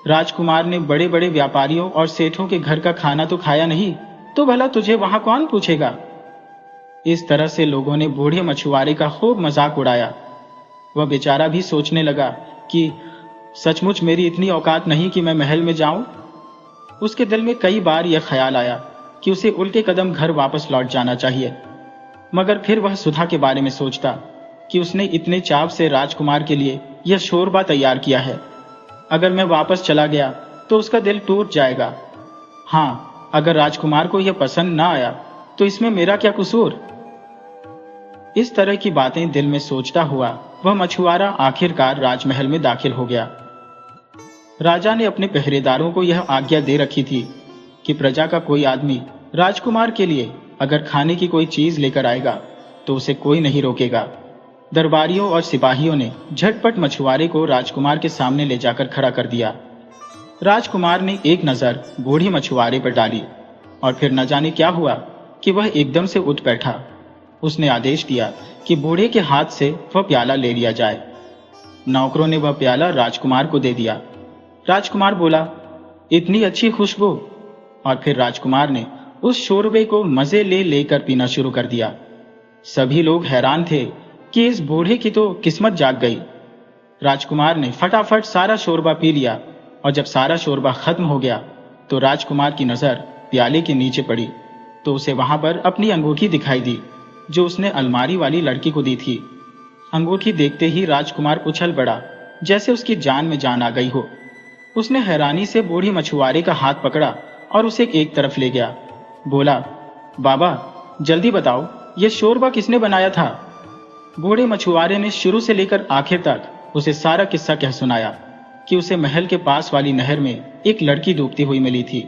राजकुमार ने बड़े बड़े व्यापारियों और सेठों के घर का खाना तो खाया नहीं, तो भला तुझे वहां कौन पूछेगा। इस तरह से लोगों ने बूढ़े मछुआरे का खूब मजाक उड़ाया। वह बेचारा भी सोचने लगा कि सचमुच मेरी इतनी औकात नहीं कि मैं महल में जाऊं। उसके दिल में कई बार यह ख्याल आया कि उसे उल्टे कदम घर वापस लौट जाना चाहिए, मगर फिर वह सुधा के बारे में सोचता कि उसने इतने चाव से राजकुमार के लिए यह शोरबा तैयार किया है। अगर मैं वापस चला गया तो उसका दिल टूट जाएगा। हाँ, अगर राजकुमार को यह पसंद ना आया तो इसमें मेरा क्या कसूर। इस तरह की बातें दिल में सोचता हुआ वह मछुआरा आखिरकार राजमहल में दाखिल हो गया। राजा ने अपने पहरेदारों को यह आज्ञा दे रखी थी कि प्रजा का कोई आदमी राजकुमार के लिए अगर खाने की कोई चीज लेकर आएगा तो उसे कोई नहीं रोकेगा। दरबारियों और सिपाहियों ने झटपट मछुआरे को राजकुमार के सामने ले जाकर खड़ा कर दिया। राजकुमार ने एक नजर बूढ़े मछुआरे पर डाली और फिर न जाने क्या हुआ कि वह एकदम से उठ बैठा। उसने आदेश दिया कि बूढ़े के हाथ से वह प्याला ले लिया जाए। नौकरों ने वह प्याला राजकुमार को दे दिया। राजकुमार बोला, इतनी अच्छी खुशबू। और फिर राजकुमार ने उस शोरबे को मजे ले लेकर पीना शुरू कर दिया। सभी लोग हैरान थे कि इस बूढ़े की तो किस्मत जाग गई। राजकुमार ने फटाफट सारा शोरबा पी लिया और जब सारा शोरबा खत्म हो गया तो राजकुमार की नजर प्याले के नीचे पड़ी तो उसे वहां पर अपनी अंगूठी दिखाई दी जो उसने अलमारी वाली लड़की को दी थी। अंगूठी देखते ही राजकुमार उछल पड़ा जैसे उसकी जान में जान आ गई हो। उसने हैरानी से बूढ़ी मछुआरे का हाथ पकड़ा और उसे एक तरफ ले गया। बोला, बाबा जल्दी बताओ यह शोरबा किसने बनाया था। बूढ़े मछुआरे ने शुरू से लेकर आखिर तक उसे सारा किस्सा कह सुनाया कि उसे महल के पास वाली नहर में एक लड़की डूबती हुई मिली थी।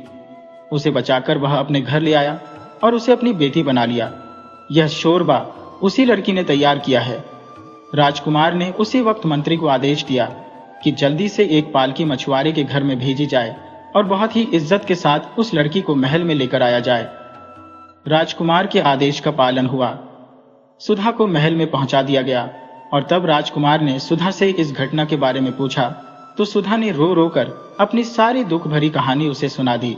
उसे बचाकर वह अपने घर ले आया और उसे अपनी बेटी बना लिया। यह शोरबा उसी लड़की ने तैयार किया है। राजकुमार ने उसी वक्त मंत्री को आदेश दिया कि जल्दी से एक पालकी मछुआरे के घर में भेजी जाए और बहुत ही इज्जत के साथ उस लड़की को महल में लेकर आया जाए। राजकुमार के आदेश का पालन हुआ। सुधा को महल में पहुंचा दिया गया और तब राजकुमार ने सुधा से इस घटना के बारे में पूछा तो सुधा ने रो रो कर अपनी सारी दुख भरी कहानी उसे सुना दी।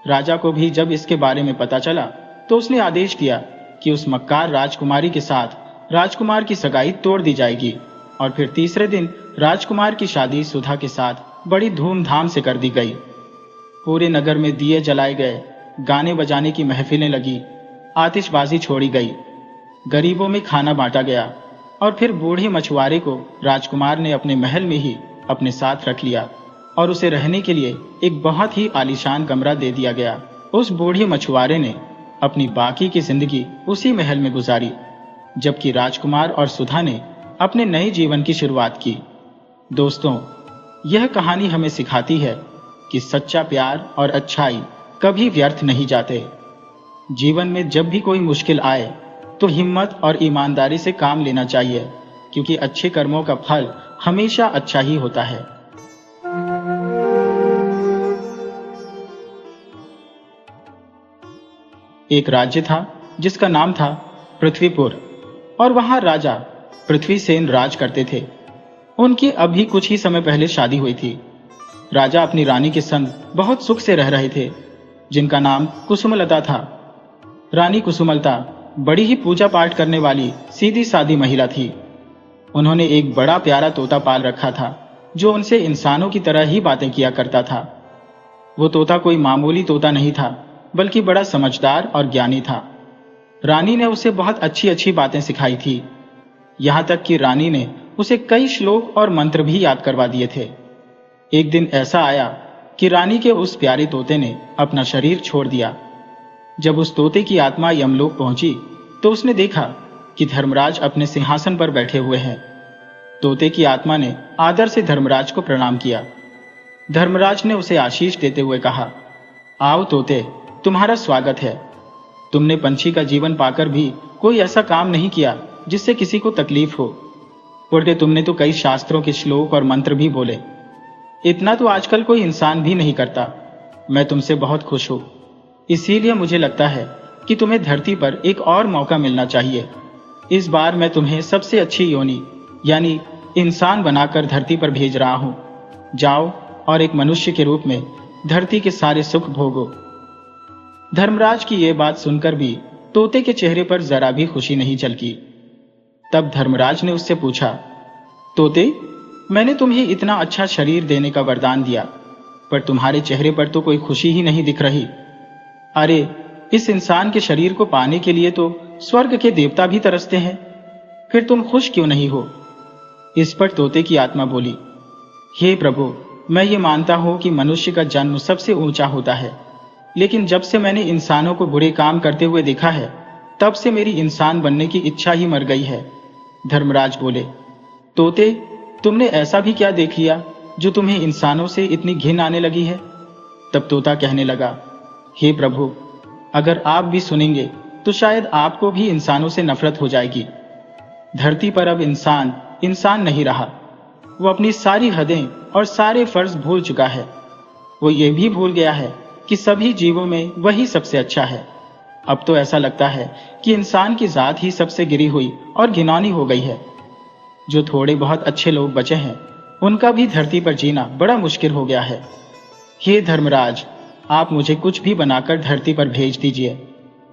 राजा को भी जब इसके बारे में पता चला तो उसने आदेश दिया कि उस मक्कार राजकुमारी के साथ राजकुमार की सगाई तोड़ दी जाएगी और फिर तीसरे दिन राजकुमार की शादी सुधा के साथ बड़ी धूमधाम से कर दी गई। पूरे नगर में दिए जलाए गए, गाने बजाने की महफिलें लगी, आतिशबाजी छोड़ी गई, गरीबों में खाना बांटा गया और फिर बूढ़े मछुआरे को राजकुमार ने अपने महल में ही अपने साथ रख लिया और उसे रहने के लिए एक बहुत ही आलीशान कमरा दे दिया गया। उस बूढ़े मछुआरे ने अपनी बाकी की जिंदगी उसी महल में गुजारी, जबकि राजकुमार और सुधा ने अपने नए जीवन की शुरुआत की। दोस्तों, यह कहानी हमें सिखाती है कि सच्चा प्यार और अच्छाई कभी व्यर्थ नहीं जाते। जीवन में जब भी कोई मुश्किल आए तो हिम्मत और ईमानदारी से काम लेना चाहिए, क्योंकि अच्छे कर्मों का फल हमेशा अच्छा ही होता है। एक राज्य था जिसका नाम था पृथ्वीपुर और वहां राजा पृथ्वीसेन राज करते थे। उनकी अभी कुछ ही समय पहले शादी हुई थी। राजा अपनी रानी के संग बहुत सुख से रह रहे थे, जिनका नाम कुसुमलता था। रानी कुसुमलता बड़ी ही पूजा पाठ करने वाली सीधी सादी महिला थी। उन्होंने एक बड़ा प्यारा तोता पाल रखा था जो उनसे इंसानों की तरह ही बातें किया करता था। वो तोता कोई मामूली तोता नहीं था, बल्कि बड़ा समझदार और ज्ञानी था। रानी ने उसे बहुत अच्छी अच्छी बातें सिखाई थी, यहाँ तक कि रानी ने उसे कई श्लोक और मंत्र भी याद करवा दिए थे। एक दिन ऐसा आया कि रानी के उस प्यारे तोते ने अपना शरीर छोड़ दिया। जब उस तोते की आत्मा यमलोक पहुंची तो उसने देखा कि धर्मराज अपने सिंहासन पर बैठे हुए हैं। तोते की आत्मा ने आदर से धर्मराज को प्रणाम किया। धर्मराज ने उसे आशीष देते हुए कहा, आओ तोते, तुम्हारा स्वागत है। तुमने पंछी का जीवन पाकर भी कोई ऐसा काम नहीं किया जिससे किसी को तकलीफ हो। उल्टे तुमने तो कई शास्त्रों के श्लोक और मंत्र भी बोले। इतना तो आजकल कोई इंसान भी नहीं करता। मैं तुमसे बहुत खुश हूं। इसीलिए मुझे लगता है कि तुम्हें धरती पर एक और मौका मिलना चाहिए। इस बार मैं तुम्हें सबसे अच्छी योनि यानी इंसान बनाकर धरती पर भेज रहा हूं। जाओ और एक मनुष्य के रूप में धरती के सारे सुख भोगो। धर्मराज की यह बात सुनकर भी तोते के चेहरे पर जरा भी खुशी नहीं झलकी। तब धर्मराज ने उससे पूछा, तोते, मैंने तुम्हें इतना अच्छा शरीर देने का वरदान दिया, पर तुम्हारे चेहरे पर तो कोई खुशी ही नहीं दिख रही। अरे, इस इंसान के शरीर को पाने के लिए तो स्वर्ग के देवता भी तरसते हैं, फिर तुम खुश क्यों नहीं हो? इस पर तोते की आत्मा बोली, हे प्रभु, मैं ये मानता हूं कि मनुष्य का जन्म सबसे ऊंचा होता है, लेकिन जब से मैंने इंसानों को बुरे काम करते हुए देखा है, तब से मेरी इंसान बनने की इच्छा ही मर गई है। धर्मराज बोले, तोते, तुमने ऐसा भी क्या देख लिया जो तुम्हें इंसानों से इतनी घिन आने लगी है? तब तोता कहने लगा, हे प्रभु, अगर आप भी सुनेंगे तो शायद आपको भी इंसानों से नफरत हो जाएगी। धरती पर अब इंसान इंसान नहीं रहा। वो अपनी सारी हदें और सारे फर्ज भूल चुका है। वो ये भी भूल गया है कि सभी जीवों में वही सबसे अच्छा है। अब तो ऐसा लगता है कि इंसान की जात ही सबसे गिरी हुई और घिनौनी हो गई है। जो थोड़े बहुत अच्छे लोग बचे हैं, उनका भी धरती पर जीना बड़ा मुश्किल हो गया है। हे धर्मराज, आप मुझे कुछ भी बनाकर धरती पर भेज दीजिए,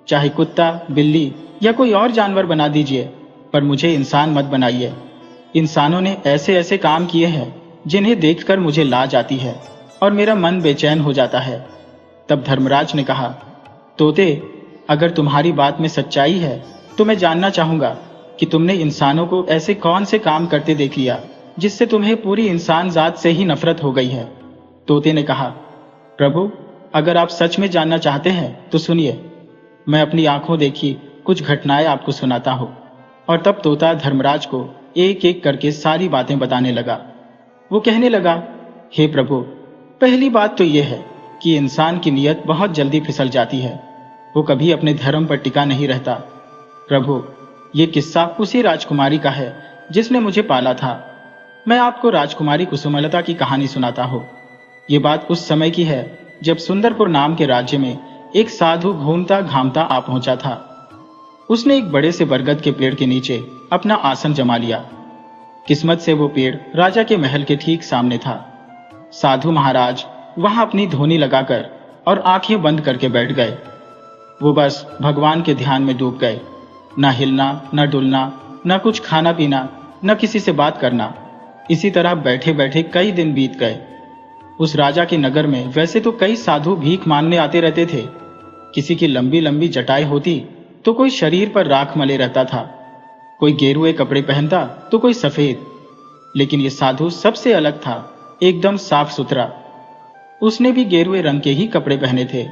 चाहे कुत्ता, बिल्ली या कोई और जानवर बना दीजिए, पर मुझे इंसान मत बनाइए। इंसानों ने ऐसे ऐसे काम किए हैं जिन्हें देखकर मुझे लाज आती है और मेरा मन बेचैन हो जाता है। तब धर्मराज ने कहा, तोते, अगर तुम्हारी बात में सच्चाई है तो मैं जानना चाहूंगा कि तुमने इंसानों को ऐसे कौन से काम करते देख लिया जिससे तुम्हें पूरी इंसान जात से ही नफरत हो गई है। तोते ने कहा, प्रभु, अगर आप सच में जानना चाहते हैं तो सुनिए, मैं अपनी आंखों देखी कुछ घटनाएं आपको सुनाता हूं। और तब तोता धर्मराज को एक एक करके सारी बातें बताने लगा। वो कहने लगा, हे प्रभु, पहली बात तो यह है कि इंसान की नीयत बहुत जल्दी फिसल जाती है। वो कभी अपने धर्म पर टिका नहीं रहता। प्रभु, ये किस्सा उसी राजकुमारी का है जिसने मुझे पाला था। मैं आपको राजकुमारी कुसुमलता की कहानी सुनाता हूँ। ये बात उस समय की है जब सुंदरपुर नाम के राज्य में एक साधु घूमता घामता आ पहुंचा था। उसने एक बड़े से बरगद के पेड़ के नीचे अपना आसन जमा लिया। किस्मत से वो पेड़ राजा के महल के ठीक सामने था। साधु महाराज वहां अपनी धोनी लगाकर और आंखें बंद करके बैठ गए। वो बस भगवान के ध्यान में डूब गए। न हिलना, न डुलना, न कुछ खाना पीना, न किसी से बात करना। इसी तरह बैठे बैठे कई दिन बीत गए। उस राजा के नगर में वैसे तो कई साधु भीख मांगने आते रहते थे। किसी की लंबी लंबी जटाई होती तो कोई शरीर पर राख मले रहता था, कोई गेरुए कपड़े पहनता तो कोई सफेद, लेकिन ये साधु सबसे अलग था, एकदम साफ सुथरा। उसने भी गेरुए रंग के ही कपड़े पहने थे।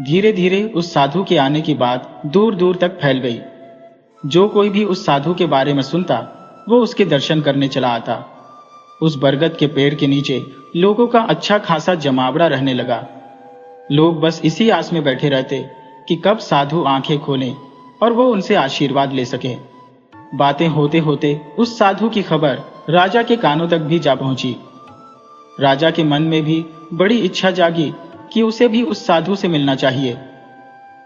धीरे धीरे उस साधु के आने की बात दूर दूर तक फैल गई। जो कोई भी उस साधु के बारे में सुनता, वो उसके दर्शन करने चला आता। उस बरगद के पेड़ के नीचे लोगों का अच्छा खासा जमावड़ा रहने लगा। लोग बस इसी आस में बैठे रहते कि कब साधु आंखें खोलें और वो उनसे आशीर्वाद ले सके। बातें होते होते उस साधु की खबर राजा के कानों तक भी जा पहुंची। राजा के मन में भी बड़ी इच्छा जागी कि उसे भी उस साधु से मिलना चाहिए।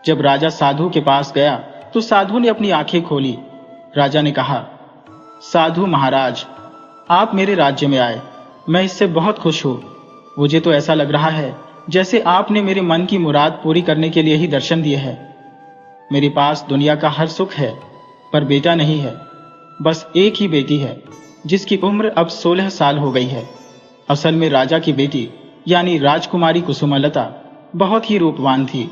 जब राजा साधु के पास गया तो साधु ने अपनी आंखें खोली। राजा ने कहा, साधु महाराज, आप मेरे राज्य में आए, मैं इससे बहुत खुश हूं। मुझे तो ऐसा लग रहा है जैसे आपने मेरे मन की मुराद पूरी करने के लिए ही दर्शन दिए हैं। मेरे पास दुनिया का हर सुख है, पर बेटा नहीं है। बस एक ही बेटी है जिसकी उम्र अब 16 साल हो गई है। असल में राजा की बेटी यानी राजकुमारी कुसुमलता बहुत ही रूपवान थी।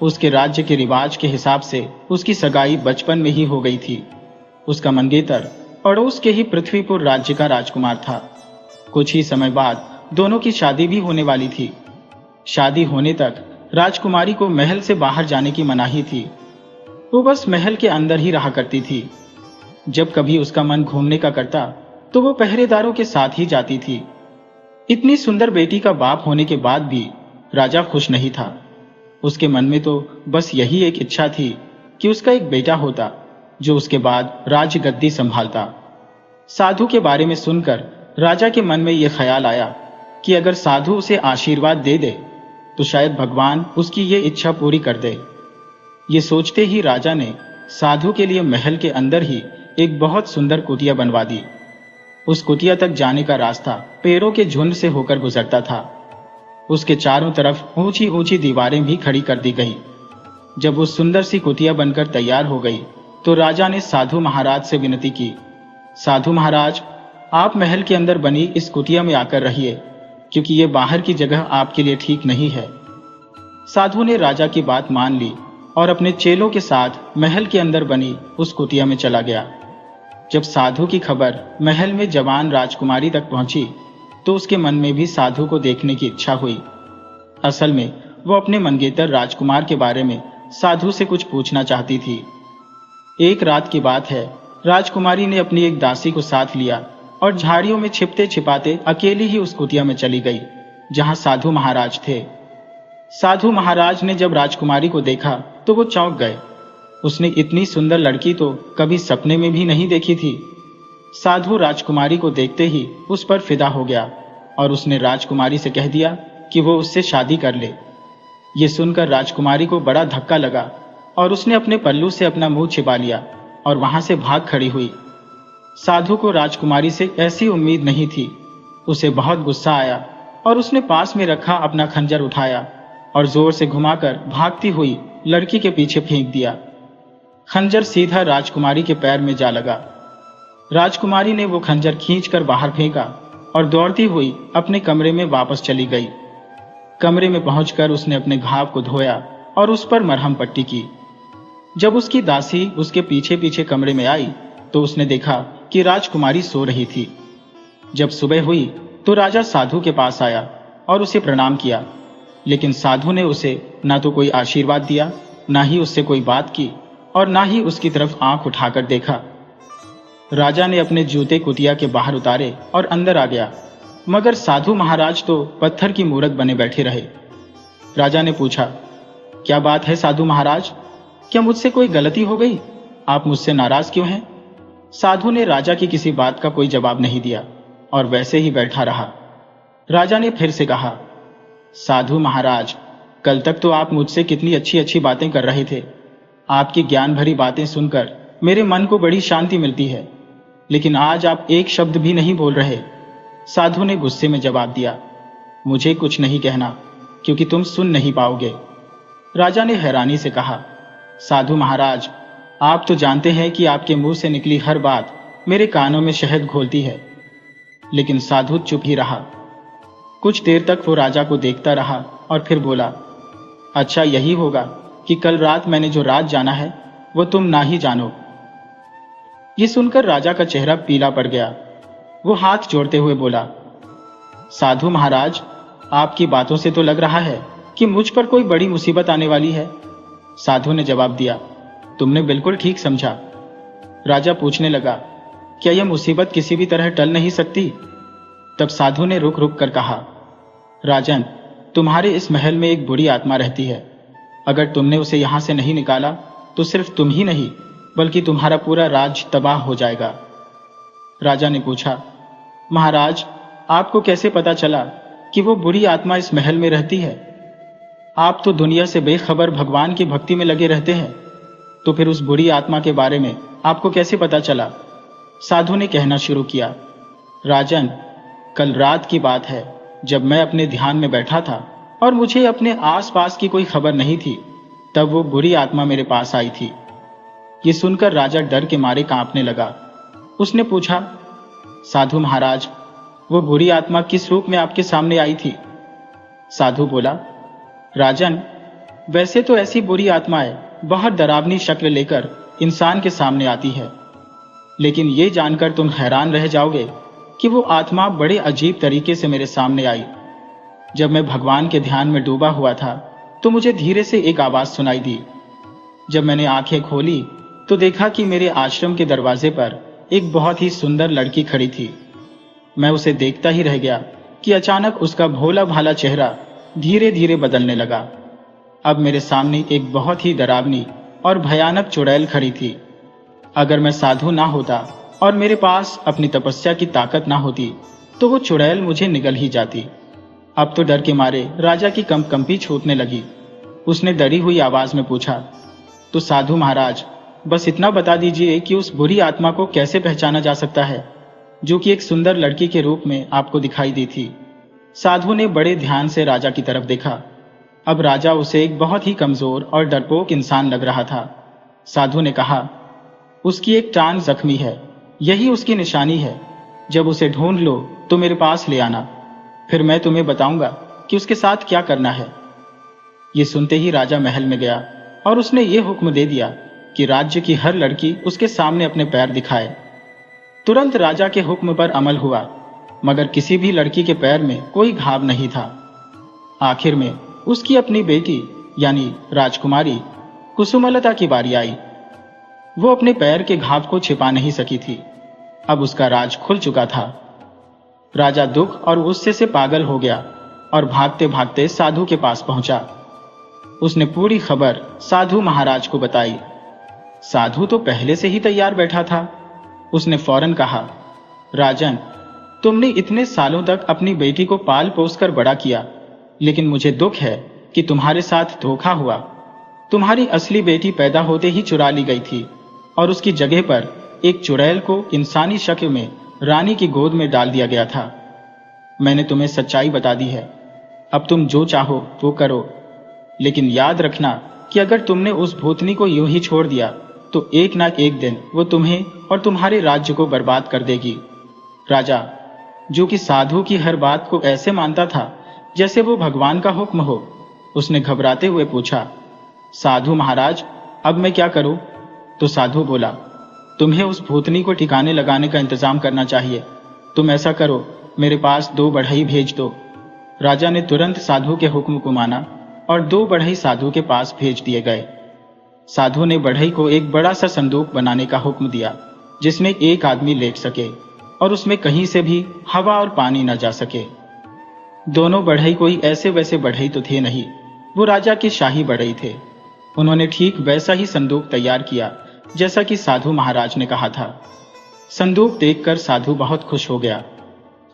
उसके राज्य के रिवाज के हिसाब से उसकी सगाई बचपन में ही हो गई थी। उसका मंगेतर पड़ोस के ही पृथ्वीपुर राज्य का राजकुमार था। कुछ ही समय बाद दोनों की शादी भी होने वाली थी। शादी होने तक राजकुमारी को महल से बाहर जाने की मनाही थी। वो बस महल के अंदर ही रहा करती थी। जब कभी उसका मन घूमने का करता तो वो पहरेदारों के साथ ही जाती थी। इतनी सुंदर बेटी का बाप होने के बाद भी राजा खुश नहीं था। उसके मन में तो बस यही एक इच्छा थी कि उसका एक बेटा होता जो उसके बाद राज्य गद्दी संभालता। साधु के बारे में सुनकर राजा के मन में यह ख्याल आया कि अगर साधु उसे आशीर्वाद दे दे तो शायद भगवान उसकी ये इच्छा पूरी कर दे। ये सोचते ही राजा ने साधु के लिए महल के अंदर ही एक बहुत सुंदर कुटिया बनवा दी। उस कुटिया तक जाने का रास्ता पेड़ों के झुंड से होकर गुजरता था। उसके चारों तरफ ऊंची ऊंची दीवारें भी खड़ी कर दी गई। जब वो सुंदर सी कुटिया बनकर तैयार हो गई तो राजा ने साधु महाराज से विनती की, साधु महाराज, आप महल के अंदर बनी इस कुटिया में आकर रहिए, क्योंकि ये बाहर की जगह आपके लिए ठीक नहीं है। साधु ने राजा की बात मान ली और अपने चेलों के साथ महल के अंदर बनी उस कुटिया में चला गया। जब साधु की खबर महल में जवान राजकुमारी तक पहुंची तो उसके मन में भी साधु को देखने की इच्छा हुई। असल में वो अपने मंगेतर राजकुमार के बारे में साधु से कुछ पूछना चाहती थी। एक रात की बात है, राजकुमारी ने अपनी एक दासी को साथ लिया और झाड़ियों में छिपते छिपाते अकेली ही उस कुटिया में चली गई जहां साधु महाराज थे। साधु महाराज ने जब राजकुमारी को देखा तो वो चौंक गए। उसने इतनी सुंदर लड़की तो कभी सपने में भी नहीं देखी थी। साधु राजकुमारी को देखते ही उस पर फिदा हो गया और उसने राजकुमारी से कह दिया कि वो उससे शादी कर ले। ये सुनकर राजकुमारी को बड़ा धक्का लगा और उसने अपने पल्लू से अपना मुंह छिपा लिया और वहां से भाग खड़ी हुई। साधु को राजकुमारी से ऐसी उम्मीद नहीं थी। उसे बहुत गुस्सा आया और उसने पास में रखा अपना खंजर उठाया और जोर से घुमाकर भागती हुई लड़की के पीछे फेंक दिया। खंजर सीधा राजकुमारी के पैर में जा लगा। राजकुमारी ने वो खंजर खींचकर बाहर फेंका और दौड़ती हुई अपने कमरे में वापस चली गई। कमरे में पहुंचकर उसने अपने घाव को धोया और उस पर मरहम पट्टी की। जब उसकी दासी उसके पीछे पीछे कमरे में आई तो उसने देखा कि राजकुमारी सो रही थी। जब सुबह हुई तो राजा साधु के पास आया और उसे प्रणाम किया, लेकिन साधु ने उसे ना तो कोई आशीर्वाद दिया, ना ही उससे कोई बात की और ना ही उसकी तरफ आंख उठाकर देखा। राजा ने अपने जूते कुटिया के बाहर उतारे और अंदर आ गया, मगर साधु महाराज तो पत्थर की मूरत बने बैठे रहे। राजा ने पूछा, क्या बात है साधु महाराज, क्या मुझसे कोई गलती हो गई? आप मुझसे नाराज क्यों हैं? साधु ने राजा की किसी बात का कोई जवाब नहीं दिया और वैसे ही बैठा रहा। राजा ने फिर से कहा, साधु महाराज, कल तक तो आप मुझसे कितनी अच्छी अच्छी बातें कर रहे थे। आपकी ज्ञान भरी बातें सुनकर मेरे मन को बड़ी शांति मिलती है, लेकिन आज आप एक शब्द भी नहीं बोल रहे। साधु ने गुस्से में जवाब दिया, मुझे कुछ नहीं कहना, क्योंकि तुम सुन नहीं पाओगे। राजा ने हैरानी से कहा, साधु महाराज, आप तो जानते हैं कि आपके मुंह से निकली हर बात मेरे कानों में शहद घोलती है। लेकिन साधु चुप ही रहा। कुछ देर तक वो राजा को देखता रहा और फिर बोला, अच्छा यही होगा कि कल रात मैंने जो राज जाना है वो तुम ना ही जानो। ये सुनकर राजा का चेहरा पीला पड़ गया। वो हाथ जोड़ते हुए बोला, साधु महाराज, आपकी बातों से तो लग रहा है कि मुझ पर कोई बड़ी मुसीबत आने वाली है। साधु ने जवाब दिया, तुमने बिल्कुल ठीक समझा। राजा पूछने लगा, क्या यह मुसीबत किसी भी तरह टल नहीं सकती? तब साधु ने रुक रुक कर कहा, राजन, तुम्हारे इस महल में एक बुरी आत्मा रहती है। अगर तुमने उसे यहां से नहीं निकाला तो सिर्फ तुम ही नहीं बल्कि तुम्हारा पूरा राज्य तबाह हो जाएगा। राजा ने पूछा, महाराज, आपको कैसे पता चला कि वो बुरी आत्मा इस महल में रहती है? आप तो दुनिया से बेखबर भगवान की भक्ति में लगे रहते हैं, तो फिर उस बुरी आत्मा के बारे में आपको कैसे पता चला? साधु ने कहना शुरू किया, राजन, कल रात की बात है जब मैं अपने ध्यान में बैठा था और मुझे अपने आसपास की कोई खबर नहीं थी, तब वो बुरी आत्मा मेरे पास आई थी। ये सुनकर राजा डर के मारे कांपने लगा। उसने पूछा, साधु महाराज, वो बुरी आत्मा किस रूप में आपके सामने आई थी? साधु बोला, राजन, वैसे तो ऐसी बुरी आत्माएं बहुत डरावनी शक्ल लेकर इंसान के सामने आती है, लेकिन ये जानकर तुम हैरान रह जाओगे कि वो आत्मा बड़े अजीब तरीके से मेरे सामने आई। जब मैं भगवान के ध्यान में डूबा हुआ था तो मुझे धीरे से एक आवाज सुनाई दी। जब मैंने आंखें खोली तो देखा कि मेरे आश्रम के दरवाजे पर एक बहुत ही सुंदर लड़की खड़ी थी। मैं उसे देखता ही रह गया कि अचानक उसका भोला भाला चेहरा धीरे धीरे बदलने लगा। अब मेरे सामने एक बहुत ही डरावनी और भयानक चुड़ैल खड़ी थी। अगर मैं साधु ना होता और मेरे पास अपनी तपस्या की ताकत ना होती तो वो चुड़ैल मुझे निगल ही जाती। अब तो डर के मारे राजा की कंपकंपी छूटने लगी। उसने डरी हुई आवाज में पूछा, तो साधु महाराज, बस इतना बता दीजिए कि उस बुरी आत्मा को कैसे पहचाना जा सकता है? जो कि एक सुंदर लड़की के रूप में आपको दिखाई दी थी। साधु ने बड़े ध्यान से राजा की तरफ देखा। अब राजा उसे एक बहुत ही कमजोर और डरपोक इंसान लग रहा था। साधु ने कहा, उसकी एक टांग जख्मी है, यही उसकी निशानी है। जब उसे ढूंढ लो तो मेरे पास ले आना, फिर मैं तुम्हें बताऊंगा कि उसके साथ क्या करना है। ये सुनते ही राजा महल में गया और उसने ये हुक्म दे दिया कि राज्य की हर लड़की उसके सामने अपने पैर दिखाए। तुरंत राजा के हुक्म पर अमल हुआ, मगर किसी भी लड़की के पैर में कोई घाव नहीं था। आखिर में उसकी अपनी बेटी यानी राजकुमारी कुसुमलता की बारी आई। वो अपने पैर के घाव को छिपा नहीं सकी थी। अब उसका राज खुल चुका था। राजा दुख और गुस्से से पागल हो गया और भागते भागते साधु के पास पहुंचा। उसने पूरी खबर साधु महाराज को बताई। साधु तो पहले से ही तैयार बैठा था। उसने फौरन कहा, राजन, तुमने इतने सालों तक अपनी बेटी को पाल पोस कर बड़ा किया, लेकिन मुझे दुख है कि तुम्हारे साथ धोखा हुआ। तुम्हारी असली बेटी पैदा होते ही चुरा ली गई थी और उसकी जगह पर एक चुड़ैल को इंसानी शक्ल में रानी की गोद में डाल दिया गया था। मैंने तुम्हें सच्चाई बता दी है। अब तुम जो चाहो वो करो, लेकिन याद रखना कि अगर तुमने उस भूतनी को यूं ही छोड़ दिया तो एक ना एक दिन वो तुम्हें और तुम्हारे राज्य को बर्बाद कर देगी। राजा, जो कि साधु की हर बात को ऐसे मानता था जैसे वो भगवान का हुक्म हो, उसने घबराते हुए पूछा, साधु महाराज, अब मैं क्या करूं? तो साधु बोला, तुम्हें उस भूतनी को ठिकाने लगाने का इंतजाम करना चाहिए। तुम ऐसा करो, मेरे पास 2 बढ़ई भेज दो। राजा ने तुरंत साधु के हुक्म को माना और 2 बढ़ई साधु के पास भेज दिए गए। साधु ने बढ़ई को एक बड़ा सा संदूक बनाने का हुक्म दिया, जिसमें एक आदमी लेट सके और उसमें कहीं से भी हवा और पानी न जा सके। दोनों बढ़ई कोई ऐसे वैसे बढ़ई तो थे नहीं, वो राजा के शाही बढ़ई थे। उन्होंने ठीक वैसा ही संदूक तैयार किया जैसा कि साधु महाराज ने कहा था। संदूक देखकर साधु बहुत खुश हो गया।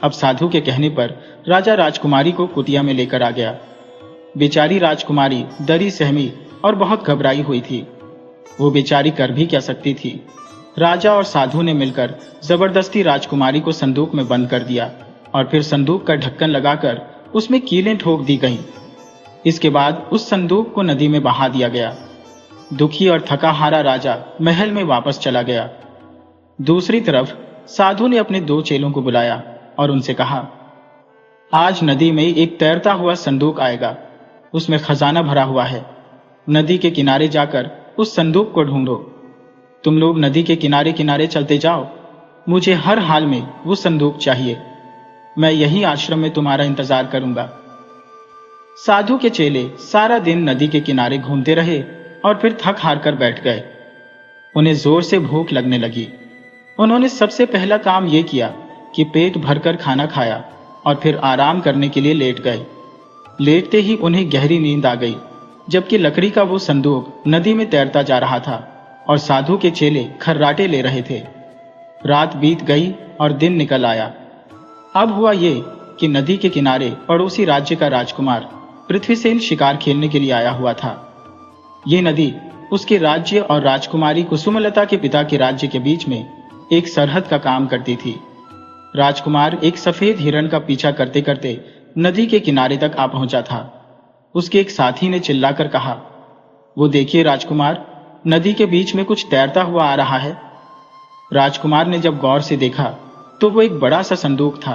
अब साधु के कहने पर राजा राजकुमारी को कुटिया में लेकर आ गया। बेचारी राजकुमारी डरी सहमी और बहुत घबराई हुई थी। वो बेचारी कर भी क्या सकती थी। राजा और साधु ने मिलकर जबरदस्ती राजकुमारी को संदूक में बंद कर दिया और फिर संदूक का ढक्कन लगाकर उसमें कीलें ठोक दी गईं। इसके बाद उस संदूक को नदी में बहा दिया गया। दुखी और थका हारा राजा महल में वापस चला गया। दूसरी तरफ साधु ने अपने 2 चेलों को बुलाया और उनसे कहा, आज नदी में एक तैरता हुआ संदूक आएगा, उसमें खजाना भरा हुआ है। नदी के किनारे जाकर उस संदूक को ढूंढो। तुम लोग नदी के किनारे किनारे चलते जाओ, मुझे हर हाल में वो संदूक चाहिए। मैं यही आश्रम में तुम्हारा इंतजार करूंगा। साधु के चेले सारा दिन नदी के किनारे घूमते रहे और फिर थक हार कर बैठ गए। उन्हें जोर से भूख लगने लगी। उन्होंने सबसे पहला काम यह किया कि पेट भरकर खाना खाया और फिर आराम करने के लिए लेट गए। लेटते ही उन्हें गहरी नींद आ गई, जबकि लकड़ी का वो संदूक नदी में तैरता जा रहा था और साधु के चेले खर्राटे ले रहे थे। रात बीत गई और दिन निकल आया। अब हुआ ये कि नदी के किनारे पड़ोसी राज्य का राजकुमार पृथ्वीसेन शिकार खेलने के लिए आया हुआ था। ये नदी उसके राज्य और राजकुमारी कुसुमलता के पिता के राज्य के बीच में एक सरहद का काम करती थी। राजकुमार एक सफेद हिरण का पीछा करते करते नदी के किनारे तक आ पहुंचा था। उसके एक साथी ने चिल्लाकर कहा, वो देखिए राजकुमार, नदी के बीच में कुछ तैरता हुआ आ रहा है। राजकुमार ने जब गौर से देखा तो वो एक बड़ा सा संदूक था।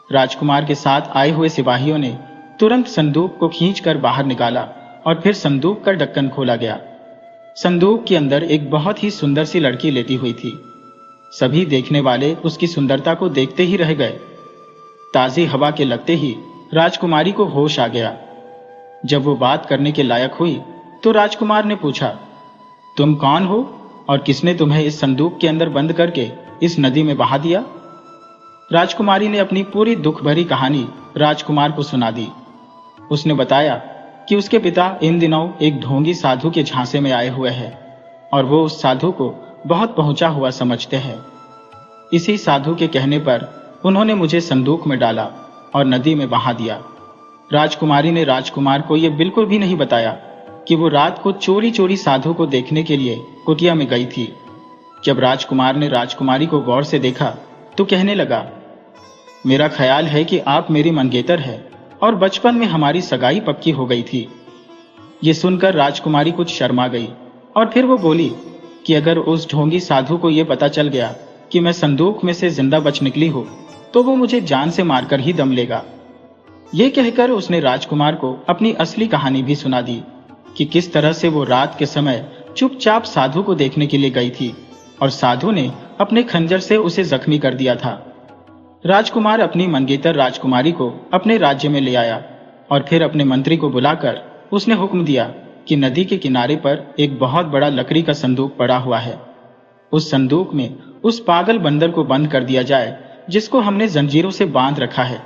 राजकुमार के साथ आए हुए सिपाहियों ने तुरंत संदूक को खींचकर बाहर निकाला और फिर संदूक का ढक्कन खोला गया। संदूक के अंदर एक बहुत ही सुंदर सी लड़की लेटी हुई थी। सभी देखने वाले उसकी सुंदरता को देखते ही रह गए। ताजी हवा के लगते ही राजकुमारी को होश आ गया। जब वो बात करने के लायक हुई तो राजकुमार ने पूछा, तुम कौन हो और किसने तुम्हें इस संदूक के अंदर बंद करके इस नदी में बहा दिया? राजकुमारी ने अपनी पूरी दुख भरी कहानी राजकुमार को सुना दी। उसने बताया कि उसके पिता इन दिनों एक ढोंगी साधु के झांसे में आए हुए हैं और वो उस साधु को बहुत पहुंचा हुआ समझते हैं। इसी साधु के कहने पर उन्होंने मुझे संदूक में डाला और नदी में बहा दिया। राजकुमारी ने राजकुमार को यह बिल्कुल भी नहीं बताया कि वो रात को चोरी चोरी साधु को देखने के लिए कुटिया में गई थी। जब राजकुमार ने राजकुमारी को गौर से देखा तो कहने लगा, मेरा ख्याल है कि आप मेरी मंगेतर है और बचपन में हमारी सगाई पक्की हो गई थी। ये सुनकर राजकुमारी कुछ शर्मा गई और फिर वो बोली कि अगर उस ढोंगी साधु को यह पता चल गया कि मैं संदूक में से जिंदा बच निकली हूं, तो वो मुझे जान से मारकर ही दम लेगा। ये कहकर उसने राजकुमार को अपनी असली कहानी भी सुना दी कि किस तरह से वो रात के समय चुपचाप साधु को देखने के लिए गई थी और साधु ने अपने खंजर से उसे जख्मी कर दिया था। राजकुमार अपनी मंगेतर राजकुमारी को अपने राज्य में ले आया और फिर अपने मंत्री को बुलाकर उसने हुक्म दिया कि नदी के किनारे पर एक बहुत बड़ा लकड़ी का संदूक पड़ा हुआ है। उस संदूक में उस पागल बंदर को बंद कर दिया जाए जिसको हमने जंजीरों से बांध रखा है।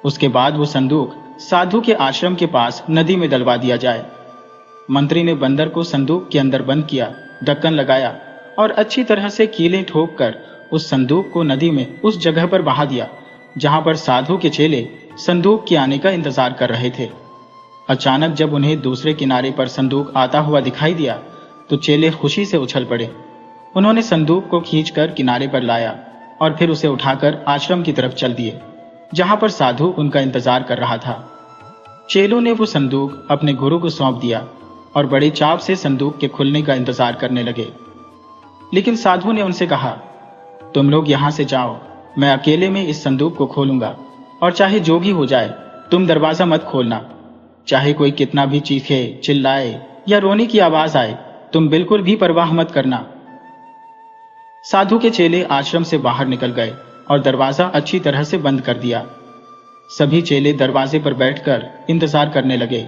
उसके बाद वो संदूक साधु के आश्रम के पास नदी में डलवा दिया जाए। मंत्री ने बंदर को संदूक के अंदर बंद किया, ढक्कन लगाया और अच्छी तरह से कीलें ठोक कर उस संदूक को नदी में उस जगह पर बहा दिया जहां पर साधु के चेले संदूक के आने का इंतजार कर रहे थे। अचानक जब उन्हें दूसरे किनारे पर संदूक आता हुआ दिखाई दिया तो चेले खुशी से उछल पड़े। उन्होंने संदूक को खींचकर किनारे पर लाया और फिर उसे उठाकर आश्रम की तरफ चल दिए जहां पर साधु उनका इंतजार कर रहा था। चेलों ने वो संदूक अपने गुरु को सौंप दिया और बड़े चाव से संदूक के खुलने का इंतजार करने लगे। लेकिन साधु ने उनसे कहा, तुम लोग यहां से जाओ, मैं अकेले में इस संदूक को खोलूंगा और चाहे जो भी हो जाए तुम दरवाजा मत खोलना। चाहे कोई कितना भी चीखे, चिल्लाए या रोने की आवाज आए, तुम बिल्कुल भी परवाह मत करना। साधु के चेले आश्रम से बाहर निकल गए और दरवाजा अच्छी तरह से बंद कर दिया। सभी चेले दरवाजे पर बैठकर इंतजार करने लगे।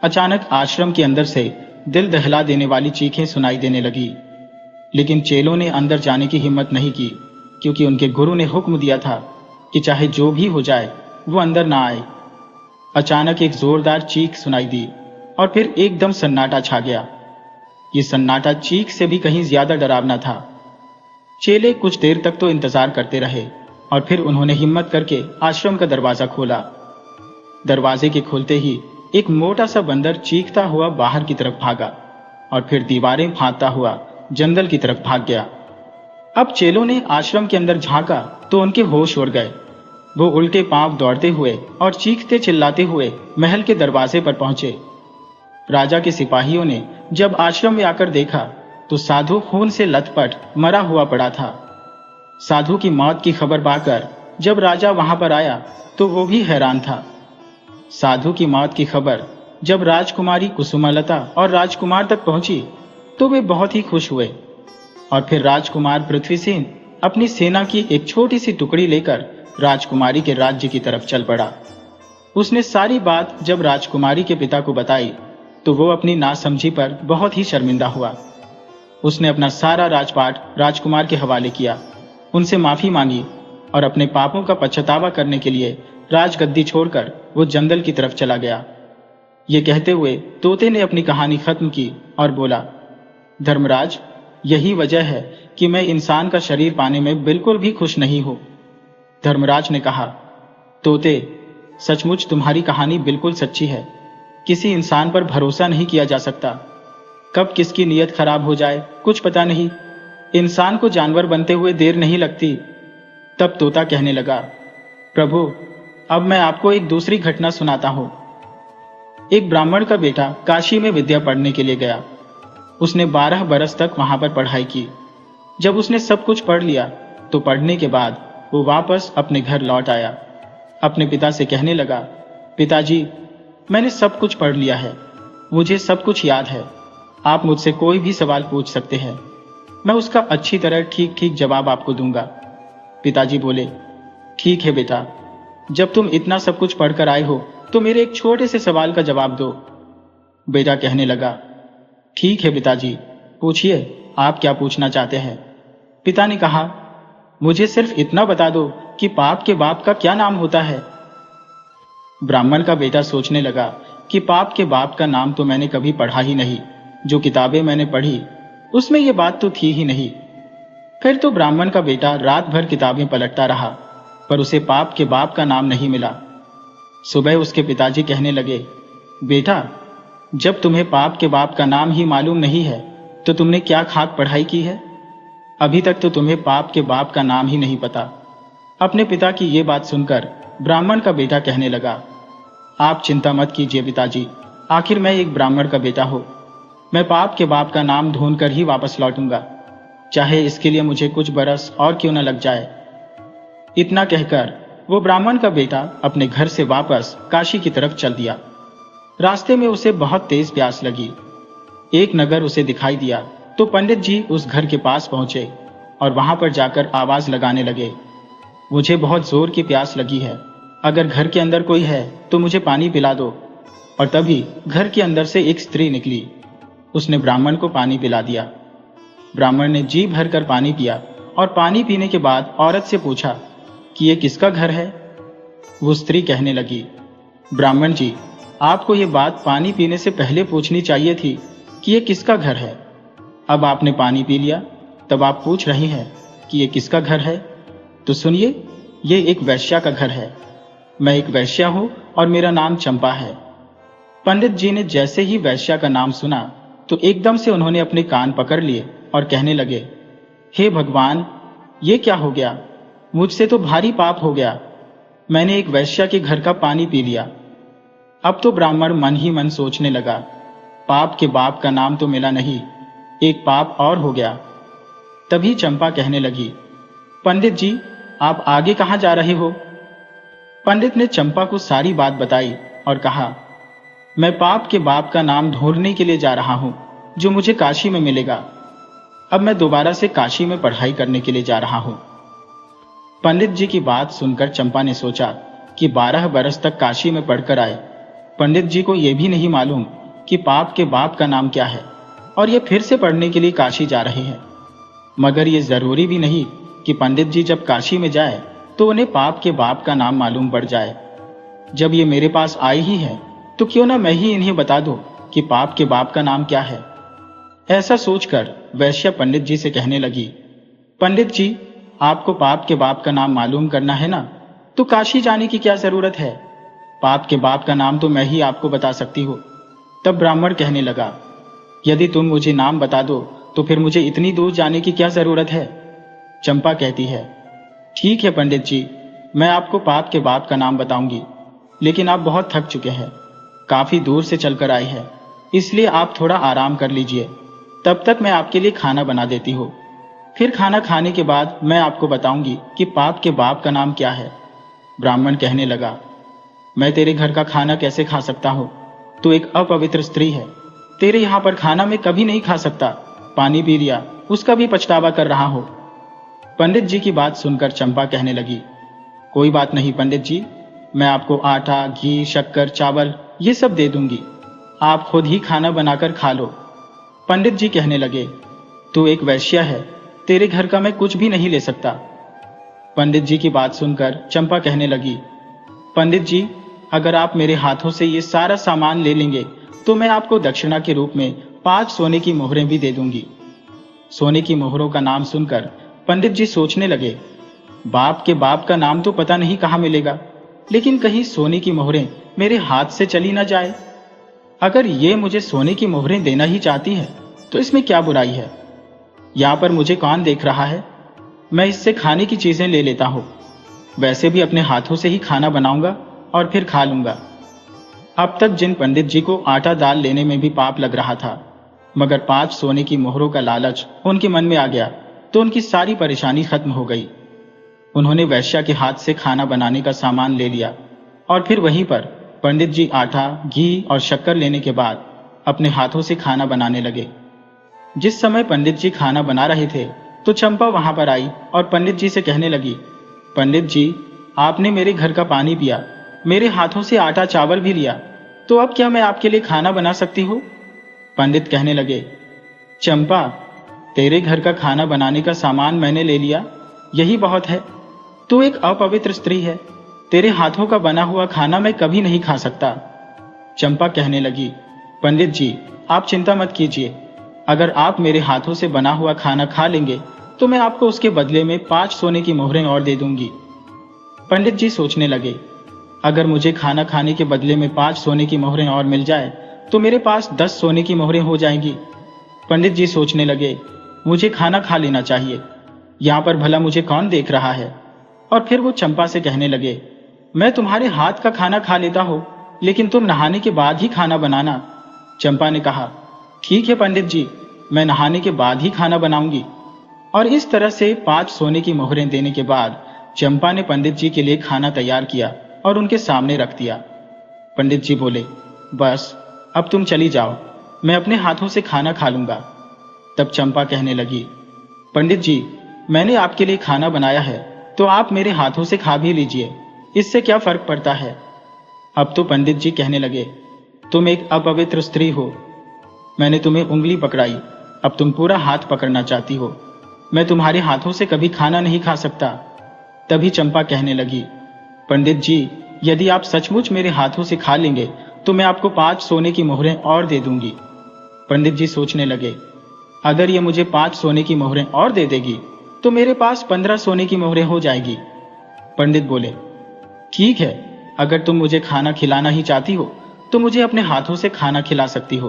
अचानक आश्रम के अंदर से दिल दहला देने वाली चीखें सुनाई देने लगी, लेकिन चेलों ने अंदर जाने की हिम्मत नहीं की क्योंकि उनके गुरु ने हुक्म दिया था कि चाहे जो भी हो जाए वो अंदर ना आए। अचानक एक जोरदार चीख सुनाई दी और फिर एकदम सन्नाटा छा गया। ये सन्नाटा चीख से भी कहीं ज्यादा डरावना था। चेले कुछ देर तक तो इंतजार करते रहे और फिर उन्होंने हिम्मत करके आश्रम का दरवाजा खोला। दरवाजे के खुलते ही एक मोटा सा बंदर चीखता हुआ बाहर की तरफ भागा और फिर दीवारें फांदता हुआ जंगल की तरफ भाग गया। अब चेलों ने आश्रम के अंदर झांका तो उनके होश उड़ गए। वो उल्टे पांव दौड़ते हुए और चीखते चिल्लाते हुए महल के दरवाजे पर पहुंचे। राजा के सिपाहियों ने जब आश्रम में आकर देखा तो साधु खून से लथपथ मरा हुआ पड़ा था। साधु की मौत की खबर पाकर जब राजा वहां पर आया तो वो भी हैरान था। साधु की मौत की खबर जब राजकुमारी कुसुमलता और राजकुमार तक पहुंची तो वे बहुत ही खुश हुए और फिर राजकुमार पृथ्वीसेन अपनी सेना की एक छोटी सी टुकड़ी लेकर राजकुमारी के राज्य की तरफ चल पड़ा। उसने सारी बात जब राजकुमारी के पिता को बताई तो वो अपनी नासमझी पर बहुत ही शर्मिंदा हुआ। उसने अपना सारा राजपाट राजकुमार के हवाले किया, उनसे माफी मांगी और अपने पापों का पछतावा करने के लिए राजगद्दी छोड़कर वो जंगल की तरफ चला गया। ये कहते हुए तोते ने अपनी कहानी खत्म की और बोला, धर्मराज, यही वजह है कि मैं इंसान का शरीर पाने में बिल्कुल भी खुश नहीं हूं। धर्मराज ने कहा, तोते, सचमुच तुम्हारी कहानी बिल्कुल सच्ची है। किसी इंसान पर भरोसा नहीं किया जा सकता। कब किसकी नीयत खराब हो जाए कुछ पता नहीं। इंसान को जानवर बनते हुए देर नहीं लगती। तब तोता कहने लगा, प्रभु, अब मैं आपको एक दूसरी घटना सुनाता हूं। एक ब्राह्मण का बेटा काशी में विद्या पढ़ने के लिए गया। उसने 12 बरस तक वहां पर पढ़ाई की। जब उसने सब कुछ पढ़ लिया तो पढ़ने के बाद वो वापस अपने घर लौट आया। अपने पिता से कहने लगा, पिताजी, मैंने सब कुछ पढ़ लिया है, मुझे सब कुछ याद है। आप मुझसे कोई भी सवाल पूछ सकते हैं, मैं उसका अच्छी तरह ठीक ठीक जवाब आपको दूंगा। पिताजी बोले, ठीक है बेटा, जब तुम इतना सब कुछ पढ़कर आए हो तो मेरे एक छोटे से सवाल का जवाब दो। बेटा कहने लगा, ठीक है पिताजी, पूछिए आप क्या पूछना चाहते हैं। पिता ने कहा, मुझे सिर्फ इतना बता दो कि पाप के बाप का क्या नाम होता है। ब्राह्मण का बेटा सोचने लगा कि पाप के बाप का नाम तो मैंने कभी पढ़ा ही नहीं। जो किताबें मैंने पढ़ी उसमें यह बात तो थी ही नहीं। फिर तो ब्राह्मण का बेटा रात भर किताबें पलटता रहा पर उसे पाप के बाप का नाम नहीं मिला। सुबह उसके पिताजी कहने लगे, बेटा, जब तुम्हें पाप के बाप का नाम ही मालूम नहीं है तो तुमने क्या खाक पढ़ाई की है। अभी तक तो तुम्हें पाप के बाप का नाम ही नहीं पता अपने पिता की ये बात सुनकर ब्राह्मण का बेटा कहने लगा, आप चिंता मत कीजिए पिताजी, आखिर मैं एक ब्राह्मण का बेटा हूं। मैं पाप के बाप का नाम ढूंढकर ही वापस लौटूंगा, चाहे इसके लिए मुझे कुछ बरस और क्यों न लग जाए। इतना कहकर वो ब्राह्मण का बेटा अपने घर से वापस काशी की तरफ चल दिया। रास्ते में उसे बहुत तेज प्यास लगी। एक नगर उसे दिखाई दिया तो पंडित जी उस घर के पास पहुंचे और वहां पर जाकर आवाज लगाने लगे, मुझे बहुत जोर की प्यास लगी है, अगर घर के अंदर कोई है तो मुझे पानी पिला दो। और तभी घर के अंदर से एक स्त्री निकली। उसने ब्राह्मण को पानी पिला दिया। ब्राह्मण ने जी भर कर पानी पिया और पानी पीने के बाद औरत से पूछा कि ये किसका घर है। वो स्त्री कहने लगी, ब्राह्मण जी, आपको ये बात पानी पीने से पहले पूछनी चाहिए थी कि ये किसका घर है। अब आपने पानी पी लिया, तब आप पूछ रही हैं कि ये किसका घर है। तो सुनिए, ये एक वैश्या का घर है। मैं एक वैश्या हूं और मेरा नाम चंपा है। पंडित जी ने जैसे ही वैश्या का नाम सुना तो एकदम से उन्होंने अपने कान पकड़ लिए और कहने लगे, हे भगवान, ये क्या हो गया, मुझसे तो भारी पाप हो गया, मैंने एक वैश्या के घर का पानी पी लिया। अब तो ब्राह्मण मन ही मन सोचने लगा, पाप के बाप का नाम तो मिला नहीं, एक पाप और हो गया। तभी चंपा कहने लगी, पंडित जी, आप आगे कहां जा रहे हो। पंडित ने चंपा को सारी बात बताई और कहा, मैं पाप के बाप का नाम ढूंढने के लिए जा रहा हूं जो मुझे काशी में मिलेगा। अब मैं दोबारा से काशी में पढ़ाई करने के लिए जा रहा हूं। पंडित जी की बात सुनकर चंपा ने सोचा कि 12 बरस तक काशी में पढ़कर आए, पंडित जी को यह भी नहीं मालूम कि पाप के बाप का नाम क्या है और ये फिर से पढ़ने के लिए काशी जा रहे हैं। मगर ये जरूरी भी नहीं कि पंडित जी जब काशी में जाए तो उन्हें पाप के बाप का नाम मालूम पड़ जाए। जब ये मेरे पास आए ही है तो क्यों ना मैं ही इन्हें बता दूं कि पाप के बाप का नाम क्या है। ऐसा सोचकर वैश्या पंडित जी से कहने लगी, पंडित जी, आपको पाप के बाप का नाम मालूम करना है ना, तो काशी जाने की क्या जरूरत है, पाप के बाप का नाम तो मैं ही आपको बता सकती हूँ। तब ब्राह्मण कहने लगा, यदि तुम मुझे नाम बता दो तो फिर मुझे इतनी दूर जाने की क्या जरूरत है। चंपा कहती है, ठीक है पंडित जी, मैं आपको पाप के बाप का नाम बताऊंगी, लेकिन आप बहुत थक चुके हैं, काफी दूर से चलकर आए हैं, इसलिए आप थोड़ा आराम कर लीजिए, तब तक मैं आपके लिए खाना बना देती हूँ। फिर खाना खाने के बाद मैं आपको बताऊंगी कि पाप के बाप का नाम क्या है। ब्राह्मण कहने लगा, मैं तेरे घर का खाना कैसे खा सकता हूँ, तू एक अपवित्र स्त्री है, तेरे यहाँ पर खाना मैं कभी नहीं खा सकता, पानी पी लिया, उसका भी पछतावा कर रहा हूँ। पंडित जी की बात सुनकर चंपा कहने लगी, कोई बात नहीं पंडित जी, मैं आपको आटा, घी, शक्कर, चावल ये सब दे दूंगी, आप खुद ही खाना बनाकर खा लो। पंडित जी कहने लगे, तू एक वैश्या है, तेरे घर का मैं कुछ भी नहीं ले सकता। पंडित जी की बात सुनकर चंपा कहने लगी, पंडित जी, अगर आप मेरे हाथों से ये सारा सामान ले लेंगे तो मैं आपको दक्षिणा के रूप में 5 सोने की मोहरें भी दे दूंगी। सोने की मोहरों का नाम सुनकर पंडित जी सोचने लगे, बाप के बाप का नाम तो पता नहीं कहाँ मिलेगा, लेकिन कहीं सोने की मोहरें मेरे हाथ से चली ना जाए। अगर ये मुझे सोने की मोहरें देना ही चाहती है तो इसमें क्या बुराई है, यहाँ पर मुझे कौन देख रहा है, मैं इससे खाने की चीजें ले लेता हूँ, वैसे भी अपने हाथों से ही खाना बनाऊंगा और फिर खा लूंगा। अब तक जिन पंडित जी को आटा दाल लेने में भी पाप लग रहा था, मगर 5 सोने की मोहरों का लालच उनके मन में आ गया तो उनकी सारी परेशानी खत्म हो गई। उन्होंने वैश्या के हाथ से खाना बनाने का सामान ले लिया और फिर वहीं पर पंडित जी आटा, घी और शक्कर लेने के बाद अपने हाथों से खाना बनाने लगे। जिस समय पंडित जी खाना बना रहे थे तो चंपा वहां पर आई और पंडित जी से कहने लगी, पंडित जी, आपने मेरे घर का पानी पिया, मेरे हाथों से आटा चावल भी लिया, तो अब क्या मैं आपके लिए खाना बना सकती हूँ। पंडित कहने लगे, चंपा, तेरे घर का खाना बनाने का सामान मैंने ले लिया, यही बहुत है, तू एक अपवित्र स्त्री है, तेरे हाथों का बना हुआ खाना मैं कभी नहीं खा सकता। चंपा कहने लगी, पंडित जी, आप चिंता मत कीजिए, अगर आप मेरे हाथों से बना हुआ खाना खा लेंगे तो मैं आपको उसके बदले में 5 सोने की मोहरें और दे दूंगी। पंडित जी सोचने लगे, अगर मुझे खाना खाने के बदले में 5 सोने की मोहरें और मिल जाए तो मेरे पास 10 सोने की मोहरें हो जाएंगी। पंडित जी सोचने लगे, मुझे खाना खा लेना चाहिए, यहाँ पर भला मुझे कौन देख रहा है, और फिर वो चंपा से कहने लगे, मैं तुम्हारे हाथ का खाना खा लेता हूं, लेकिन तुम नहाने के बाद ही खाना बनाना। चंपा ने कहा, ठीक है पंडित जी, मैं नहाने के बाद ही खाना बनाऊंगी। और इस तरह से 5 सोने की मोहरें देने के बाद चंपा ने पंडित जी के लिए खाना तैयार किया और उनके सामने रख दिया। पंडित जी बोले, बस अब तुम चली जाओ, मैं अपने हाथों से खाना खा लूंगा। तब चंपा कहने लगी, पंडित जी, मैंने आपके लिए खाना बनाया है, तो आप मेरे हाथों से खा भी लीजिए, इससे क्या फर्क पड़ता है। अब तो पंडित जी कहने लगे, तुम एक अपवित्र स्त्री हो, मैंने तुम्हें उंगली पकड़ाई, अब तुम पूरा हाथ पकड़ना चाहती हो, मैं तुम्हारे हाथों से कभी खाना नहीं खा सकता। तभी चंपा कहने लगी, पंडित जी, यदि आप सचमुच मेरे हाथों से खा लेंगे तो मैं आपको 5 सोने की मोहरें और दे दूंगी। पंडित जी सोचने लगे, अगर ये मुझे 5 सोने की मोहरें और दे देगी तो मेरे पास 15 सोने की मोहरें हो जाएगी। पंडित बोले, ठीक है, अगर तुम मुझे खाना खिलाना ही चाहती हो तो मुझे अपने हाथों से खाना खिला सकती हो।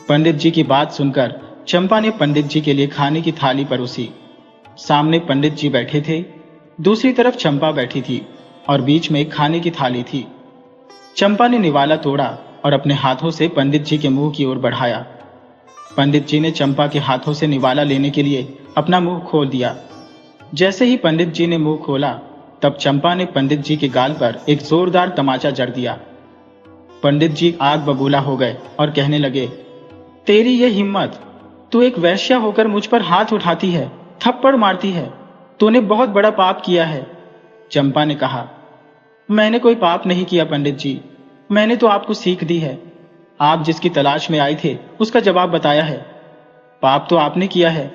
पंडित जी की बात सुनकर चंपा ने पंडित जी के लिए खाने की थाली परोसी। सामने पंडित जी बैठे थे, दूसरी तरफ चंपा बैठी थी और बीच में खाने की थाली थी। चंपा ने निवाला तोड़ा और अपने हाथों से पंडित जी के मुंह की ओर बढ़ाया। पंडित जी ने चंपा के हाथों से निवाला लेने के लिए अपना मुंह खोल दिया। जैसे ही पंडित जी ने मुंह खोला, तब चंपा ने पंडित जी के गाल पर एक जोरदार तमाचा जड़ दिया। पंडित जी आग बबूला हो गए और कहने लगे, तेरी ये हिम्मत, तू एक वैश्या होकर मुझ पर हाथ उठाती है, थप्पड़ मारती है, तूने बहुत बड़ा पाप किया है। चंपा ने कहा, मैंने कोई पाप नहीं किया पंडित जी, मैंने तो आपको सीख दी है। आप जिसकी तलाश में आए थे उसका जवाब बताया है। पाप तो आपने किया है,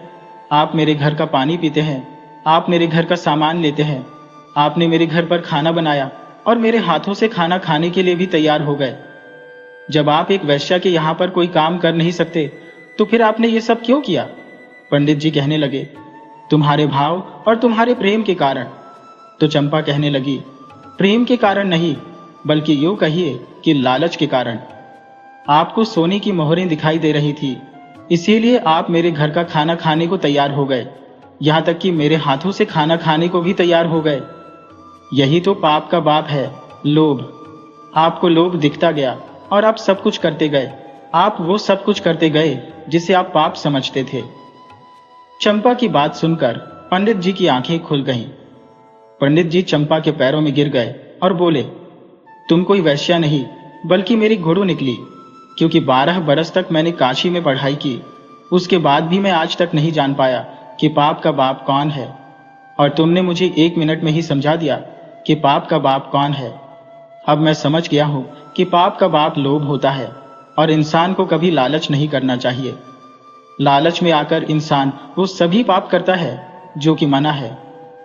आप मेरे घर का पानी पीते हैं, आप मेरे घर का सामान लेते हैं, आपने मेरे घर पर खाना बनाया और मेरे हाथों से खाना खाने के लिए भी तैयार हो गए। जब आप एक वैश्या के यहाँ पर कोई काम कर नहीं सकते तो फिर आपने ये सब क्यों किया। पंडित जी कहने लगे, तुम्हारे भाव और तुम्हारे प्रेम के कारण। तो चंपा कहने लगी, प्रेम के कारण नहीं, बल्कि यूं कहिए कि लालच के कारण। आपको सोने की मोहरें दिखाई दे रही थी, इसीलिए आप मेरे घर का खाना खाने को तैयार हो गए, यहां तक कि मेरे हाथों से खाना खाने को भी तैयार हो गए। यही तो पाप का बाप है, लोभ। आपको लोभ दिखता गया और आप सब कुछ करते गए, आप वो सब कुछ करते गए जिसे आप पाप समझते थे। चंपा की बात सुनकर पंडित जी की आंखें खुल गईं। पंडित जी चंपा के पैरों में गिर गए और बोले, तुम कोई वैश्या नहीं बल्कि मेरी गुरु निकली, क्योंकि 12 बरस तक मैंने काशी में पढ़ाई की, उसके बाद भी मैं आज तक नहीं जान पाया कि पाप का बाप कौन है, और तुमने मुझे 1 मिनट में ही समझा दिया कि पाप का बाप कौन है। अब मैं समझ गया हूं कि पाप का बाप लोभ होता है और इंसान को कभी लालच नहीं करना चाहिए। लालच में आकर इंसान वो सभी पाप करता है जो कि मना है,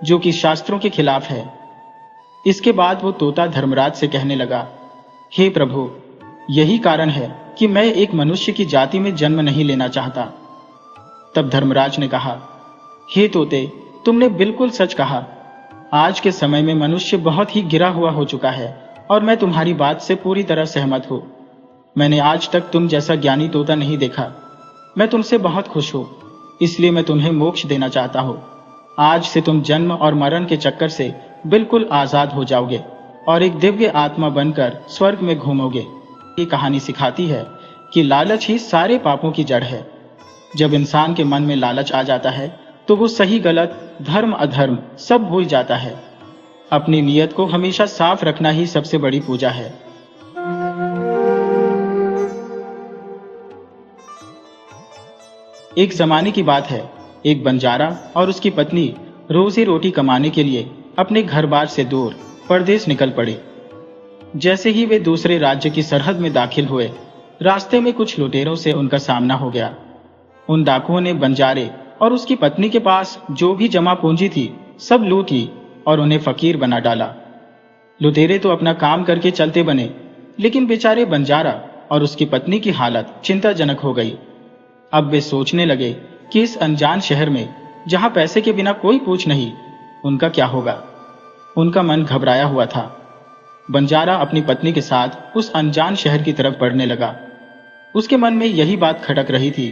जो कि शास्त्रों के खिलाफ है। इसके बाद वो तोता धर्मराज से कहने लगा, हे प्रभु, यही कारण है कि मैं एक मनुष्य की जाति में जन्म नहीं लेना चाहता। तब धर्मराज ने कहा, हे तोते, तुमने बिल्कुल सच कहा। आज के समय में मनुष्य बहुत ही गिरा हुआ हो चुका है और मैं तुम्हारी बात से पूरी तरह सहमत हूं। मैंने आज तक तुम जैसा ज्ञानी तोता नहीं देखा। मैं तुमसे बहुत खुश हूं, इसलिए मैं तुम्हें मोक्ष देना चाहता हूं। आज से तुम जन्म और मरण के चक्कर से बिल्कुल आजाद हो जाओगे और एक दिव्य आत्मा बनकर स्वर्ग में घूमोगे। ये कहानी सिखाती है कि लालच ही सारे पापों की जड़ है। जब इंसान के मन में लालच आ जाता है तो वो सही गलत, धर्म अधर्म सब भूल जाता है। अपनी नीयत को हमेशा साफ रखना ही सबसे बड़ी पूजा है। एक जमाने की बात है, एक बंजारा और उसकी पत्नी रोजी रोटी कमाने के लिए अपने घर बार से दूर परदेश निकल पड़े। जैसे ही वे दूसरे राज्य की सरहद में दाखिल हुए, रास्ते में कुछ लुटेरों से उनका सामना हो गया। उन डाकुओं ने बंजारे और उसकी पत्नी के पास जो भी जमा पूंजी थी सब लूट ली और उन्हें फकीर बना डाला। लुटेरे तो अपना काम करके चलते बने, लेकिन बेचारे बंजारा और उसकी पत्नी की हालत चिंताजनक हो गई। अब वे सोचने लगे कि इस अनजान शहर में जहां पैसे के बिना कोई पूछ नहीं, उनका क्या होगा। उनका मन घबराया हुआ था। बंजारा अपनी पत्नी के साथ उस अनजान शहर की तरफ बढ़ने लगा। उसके मन में यही बात खटक रही थी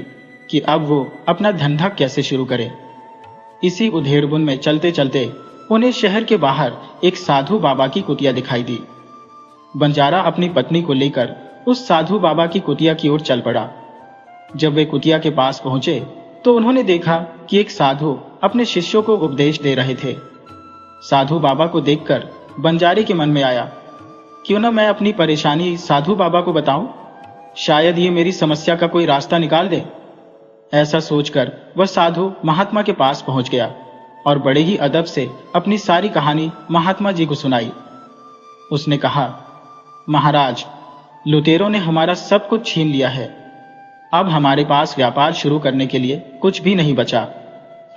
कि अब वो अपना धंधा कैसे शुरू करे। इसी उधेड़बुन में चलते चलते उन्हें शहर के बाहर एक साधु बाबा की कुटिया दिखाई दी। बंजारा अपनी पत्नी को लेकर उस साधु बाबा की कुटिया की ओर चल पड़ा। जब वे कुटिया के पास पहुंचे तो उन्होंने देखा कि एक साधु अपने शिष्यों को उपदेश दे रहे थे। साधु बाबा को देखकर बंजारे के मन में आया, क्यों न मैं अपनी परेशानी साधु बाबा को बताऊं, शायद ये मेरी समस्या का कोई रास्ता निकाल दे। ऐसा सोचकर वह साधु महात्मा के पास पहुंच गया और बड़े ही अदब से अपनी सारी कहानी महात्मा जी को सुनाई। उसने कहा, महाराज, लुटेरों ने हमारा सब कुछ छीन लिया है। अब हमारे पास व्यापार शुरू करने के लिए कुछ भी नहीं बचा।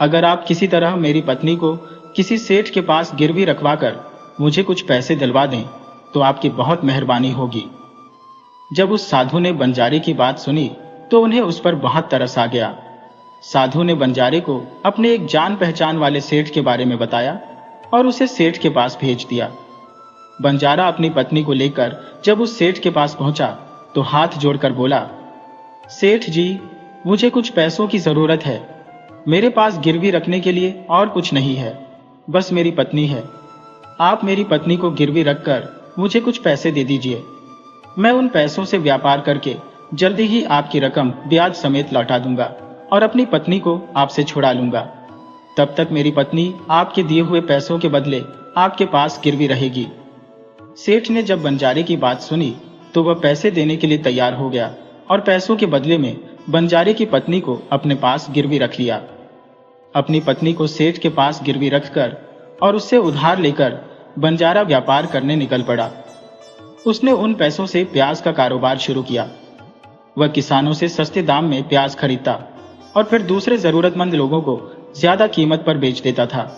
अगर आप किसी तरह मेरी पत्नी को किसी सेठ के पास गिरवी रखवाकर मुझे कुछ पैसे दिलवा दें तो आपकी बहुत मेहरबानी होगी। जब उस साधु ने बंजारे की बात सुनी तो उन्हें उस पर बहुत तरस आ गया। साधु ने बंजारे को अपने एक जान पहचान वाले सेठ के बारे में बताया और उसे सेठ के पास भेज दिया। बंजारा अपनी पत्नी को लेकर जब उस सेठ के पास पहुंचा तो हाथ जोड़कर बोला, सेठ जी, मुझे कुछ पैसों की जरूरत है। मेरे पास गिरवी रखने के लिए और कुछ नहीं है, बस मेरी पत्नी है। आप मेरी पत्नी को गिरवी रखकर मुझे कुछ पैसे दे दीजिए। मैं उन पैसों से व्यापार करके जल्दी ही आपकी रकम ब्याज समेत लौटा दूंगा और अपनी पत्नी को आपसे छुड़ा लूंगा। तब तक मेरी पत्नी आपके दिए हुए पैसों के बदले आपके पास गिरवी रहेगी। सेठ ने जब बंजारे की बात सुनी तो वह पैसे देने के लिए तैयार हो गया और पैसों के बदले में बंजारे की पत्नी को अपने पास गिरवी रख लिया। अपनी पत्नी को सेठ के पास गिरवी रखकर और उससे उधार लेकर बंजारा व्यापार करने निकल पड़ा। उसने उन पैसों से प्याज का कारोबार शुरू किया। वह किसानों से सस्ते दाम में प्याज खरीदता और फिर दूसरे जरूरतमंद लोगों को ज्यादा कीमत पर बेच देता था।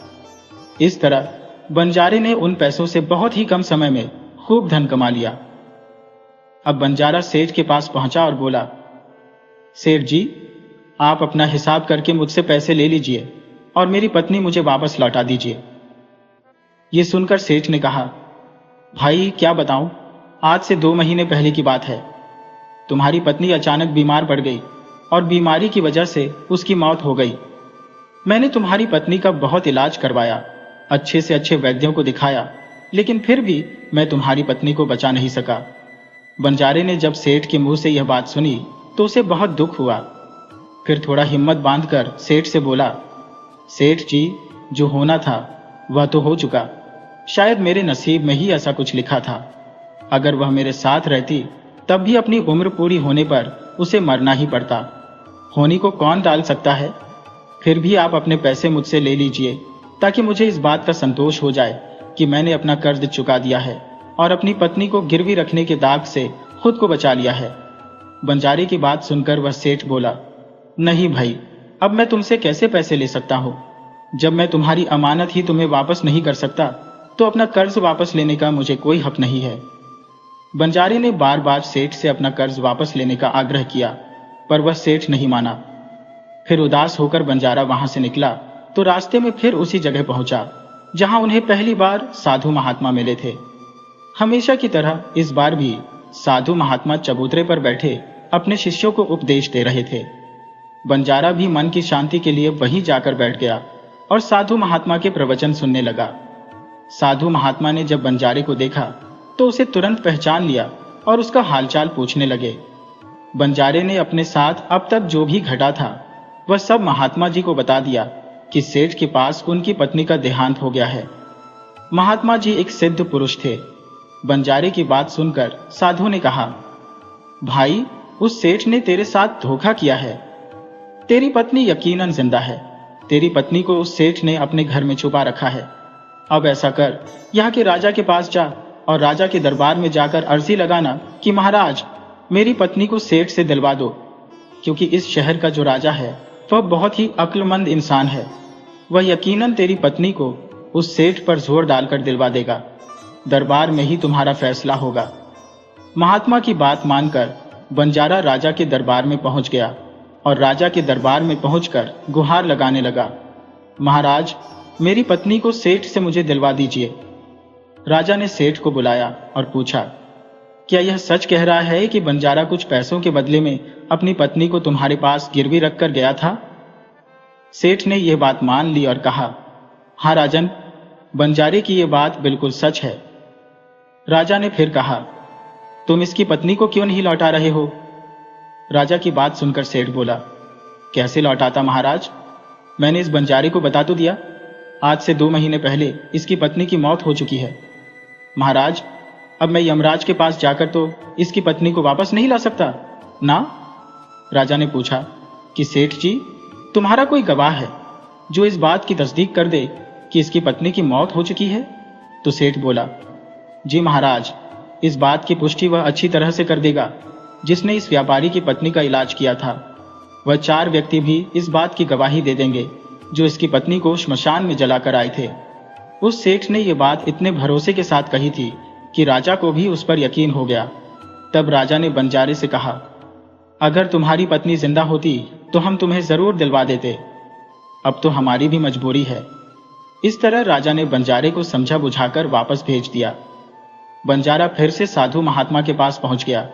इस तरह बंजारे ने उन पैसों से बहुत ही कम समय में खूब धन कमा लिया। अब बंजारा सेठ के पास पहुंचा और बोला, सेठ जी, आप अपना हिसाब करके मुझसे पैसे ले लीजिए और मेरी पत्नी मुझे वापस लौटा दीजिए। ये सुनकर सेठ ने कहा, भाई क्या बताऊं, आज से 2 महीने पहले की बात है। तुम्हारी पत्नी अचानक बीमार पड़ गई और बीमारी की वजह से उसकी मौत हो गई। मैंने तुम्हारी पत्नी का बहुत इलाज करवाया, अच्छे से अच्छे वैद्यों को दिखाया, लेकिन फिर भी मैं तुम्हारी पत्नी को बचा नहीं सका। बंजारे ने जब सेठ के मुंह से यह बात सुनी तो उसे बहुत दुख हुआ। फिर थोड़ा हिम्मत बांधकर सेठ से बोला, सेठ जी, जो होना था वह तो हो चुका। शायद मेरे नसीब में ही ऐसा कुछ लिखा था। अगर वह मेरे साथ रहती तब भी अपनी उम्र पूरी होने पर उसे मरना ही पड़ता। होनी को कौन टाल सकता है। फिर भी आप अपने पैसे मुझसे ले लीजिए ताकि मुझे इस बात का संतोष हो जाए कि मैंने अपना कर्ज चुका दिया है और अपनी पत्नी को गिरवी रखने के दाग से खुद को बचा लिया है। बंजारे की बात सुनकर वह सेठ बोला, नहीं भाई, अब मैं तुमसे कैसे पैसे ले सकता हूं। जब मैं तुम्हारी अमानत ही तुम्हें वापस नहीं कर सकता तो अपना कर्ज वापस लेने का मुझे कोई हक नहीं है। बंजारे ने बार बार सेठ से अपना कर्ज वापस लेने का आग्रह किया पर वह सेठ नहीं माना। फिर उदास होकर बंजारा वहां से निकला तो रास्ते में फिर उसी जगह पहुंचा जहां उन्हें पहली बार साधु महात्मा मिले थे। हमेशा की तरह इस बार भी साधु महात्मा चबूतरे पर बैठे अपने शिष्यों को उपदेश दे रहे थे। बंजारा भी मन की शांति के लिए वहीं जाकर बैठ गया और साधु महात्मा के प्रवचन सुनने लगा। साधु महात्मा ने जब बंजारे को देखा तो उसे तुरंत पहचान लिया और उसका हालचाल पूछने लगे। बंजारे ने अपने साथ अब तक जो भी घटा था वह सब महात्मा जी को बता दिया कि सेठ के पास उनकी पत्नी का देहांत हो गया है। महात्मा जी एक सिद्ध पुरुष थे। बंजारे की बात सुनकर साधु ने कहा, भाई, उस सेठ ने तेरे साथ धोखा किया है। तेरी पत्नी यकीनन जिंदा है। तेरी पत्नी को उस सेठ ने अपने घर में छुपा रखा है। अब ऐसा कर, यहाँ के राजा के पास जा और राजा के दरबार में जाकर अर्जी लगाना कि महाराज, मेरी पत्नी को सेठ से दिलवा दो, क्योंकि इस शहर का जो राजा है वह बहुत ही अक्लमंद इंसान है। वह यकीनन तेरी पत्नी को उस सेठ पर जोर डालकर दिलवा देगा। दरबार में ही तुम्हारा फैसला होगा। महात्मा की बात मानकर बंजारा राजा के दरबार में पहुंच गया और राजा के दरबार में पहुंचकर गुहार लगाने लगा, महाराज, मेरी पत्नी को सेठ से मुझे दिलवा दीजिए। राजा ने सेठ को बुलाया और पूछा, क्या यह सच कह रहा है कि बंजारा कुछ पैसों के बदले में अपनी पत्नी को तुम्हारे पास गिरवी रखकर गया था? सेठ ने यह बात मान ली और कहा, हाँ राजन, बंजारे की ये बात बिल्कुल सच है। राजा ने फिर कहा, तुम इसकी पत्नी को क्यों नहीं लौटा रहे हो? राजा की बात सुनकर सेठ बोला, कैसे लौटाता महाराज? मैंने इस बंजारे को बता तो दिया, आज से 2 महीने पहले इसकी पत्नी की मौत हो चुकी है। महाराज, अब मैं यमराज के पास जाकर तो इसकी पत्नी को वापस नहीं ला सकता ना? राजा ने पूछा कि सेठ जी, तुम्हारा कोई गवाह है जो इस बात की तस्दीक कर दे कि इसकी पत्नी की मौत हो चुकी है? तो सेठ बोला, जी महाराज, इस बात की पुष्टि वह अच्छी तरह से कर देगा जिसने इस व्यापारी की पत्नी का इलाज किया था। वह 4 व्यक्ति भी इस बात की गवाही दे देंगे जो इसकी पत्नी को श्मशान में जलाकर आए थे। उस सेठ ने यह बात इतने भरोसे के साथ कही थी कि राजा को भी उस पर यकीन हो गया। तब राजा ने बंजारे से कहा, अगर तुम्हारी पत्नी जिंदा होती तो हम तुम्हें जरूर दिलवा देते, अब तो हमारी भी मजबूरी है। इस तरह राजा ने बंजारे को समझा बुझाकर वापस भेज दिया। बंजारा फिर से साधु महात्मा के पास पहुंच गया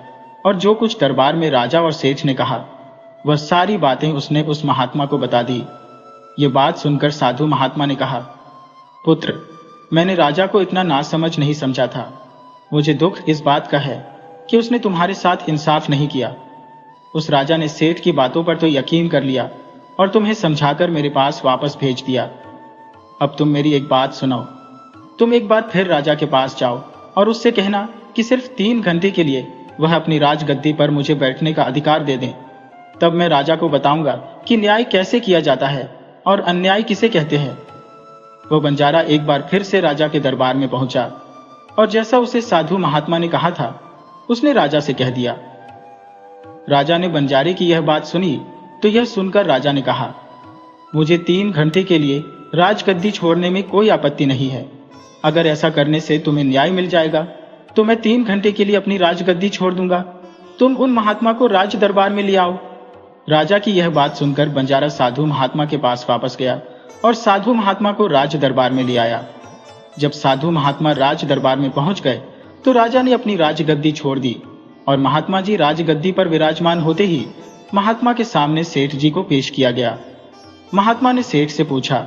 और जो कुछ दरबार में राजा और सेठ ने कहा वह सारी बातें उसने उस महात्मा को बता दी। ये बात सुनकर साधु महात्मा ने कहा, पुत्र, मैंने राजा को इतना नासमझ नहीं समझा था। मुझे दुख इस बात का है कि उसने तुम्हारे साथ इंसाफ नहीं किया। उस राजा ने सेठ की बातों पर तो यकीन कर लिया और तुम्हें समझाकर मेरे पास वापस भेज दिया। अब तुम मेरी एक बात सुनो। तुम एक बार फिर राजा के पास जाओ और उससे कहना कि सिर्फ 3 घंटे के लिए वह अपनी राजगद्दी पर मुझे बैठने का अधिकार दे दें। तब मैं राजा को बताऊंगा कि न्याय कैसे किया जाता है और अन्याय किसे कहते हैं। वह बंजारा एक बार फिर से राजा के दरबार में पहुंचा और जैसा उसे साधु महात्मा ने कहा था उसने राजा से कह दिया। राजा ने बंजारे की यह बात सुनी तो यह सुनकर राजा ने कहा, मुझे 3 घंटे के लिए राजगद्दी छोड़ने में कोई आपत्ति नहीं है। अगर ऐसा करने से तुम्हें न्याय मिल जाएगा तो मैं 3 घंटे के लिए अपनी राजगद्दी छोड़ दूंगा। तुम उन महात्मा को राज दरबार में ले आओ। राजा की यह बात सुनकर बंजारा साधु महात्मा के पास वापस गया और साधु महात्मा को राज दरबार में ले आया। जब साधु महात्मा राज दरबार में पहुंच गए तो राजा ने अपनी राजगद्दी छोड़ दी और महात्मा जी राजगद्दी पर विराजमान होते ही महात्मा के सामने सेठ जी को पेश किया गया। महात्मा ने सेठ से पूछा,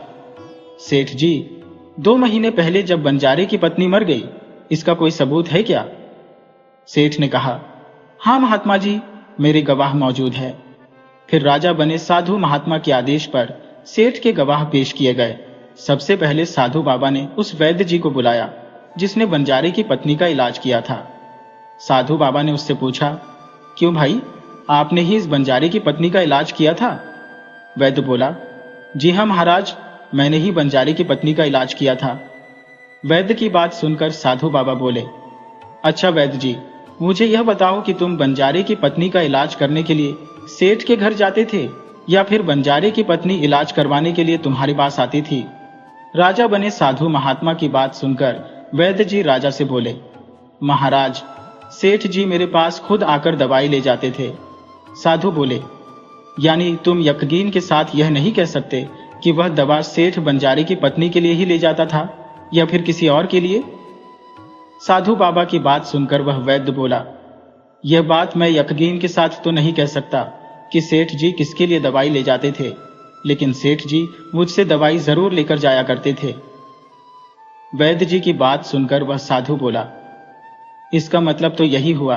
सेठ जी, 2 महीने पहले जब बंजारे की पत्नी मर गई, इसका कोई सबूत है क्या? सेठ ने कहा, हाँ महात्मा जी, मेरे गवाह मौजूद है। फिर राजा बने साधु महात्मा के आदेश पर सेठ के गवाह पेश किए गए। सबसे पहले साधु बाबा ने उस वैद्य जी को बुलाया जिसने बंजारे की पत्नी का इलाज किया था। साधु बाबा ने उससे पूछा, क्यों भाई, आपने ही इस बंजारे की पत्नी का इलाज किया था? वैद्य बोला, जी हाँ महाराज, मैंने ही बंजारे की पत्नी का इलाज किया था। वैद्य की बात सुनकर साधु बाबा बोले, अच्छा वैद्य जी, मुझे यह बताओ कि तुम बंजारे की पत्नी का इलाज करने के लिए सेठ के घर जाते थे या फिर बंजारे की पत्नी इलाज करवाने के लिए तुम्हारे पास आती थी? राजा बने साधु महात्मा की बात सुनकर वैद्य जी राजा से बोले, महाराज, सेठ जी मेरे पास खुद आकर दवाई ले जाते थे। साधु बोले, यानी तुम यकीन के साथ यह नहीं कह सकते कि वह दवा सेठ बंजारे की पत्नी के लिए ही ले जाता था या फिर किसी और के लिए? साधु बाबा की बात सुनकर वह वैद्य बोला, यह बात मैं यकीन के साथ तो नहीं कह सकता कि सेठ जी किसके लिए दवाई ले जाते थे, लेकिन सेठ जी मुझसे दवाई जरूर लेकर जाया करते थे। वैद्य जी की बात सुनकर वह साधु बोला, इसका मतलब तो यही हुआ,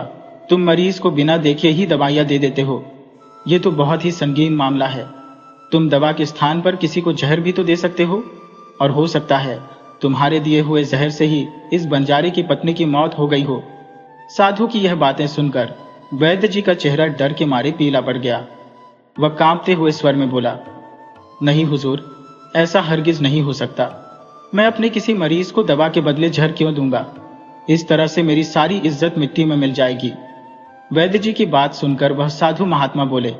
तुम मरीज को बिना देखे ही दवाइयां दे देते हो। यह तो बहुत ही संगीन मामला है। तुम दवा के स्थान पर किसी को जहर भी तो दे सकते हो, और हो सकता है तुम्हारे दिए हुए जहर से ही इस बंजारे की पत्नी की मौत हो गई हो। साधु की यह बातें सुनकर वैद्य जी का चेहरा डर के मारे पीला पड़ गया। वह कांपते हुए स्वर में बोला, नहीं हुजूर, ऐसा हरगिज नहीं हो सकता। मैं अपने किसी मरीज को दवा के बदले जहर क्यों दूंगा? इस तरह से मेरी सारी इज्जत मिट्टी में मिल जाएगी। वैद्य जी की बात सुनकर वह साधु महात्मा बोले,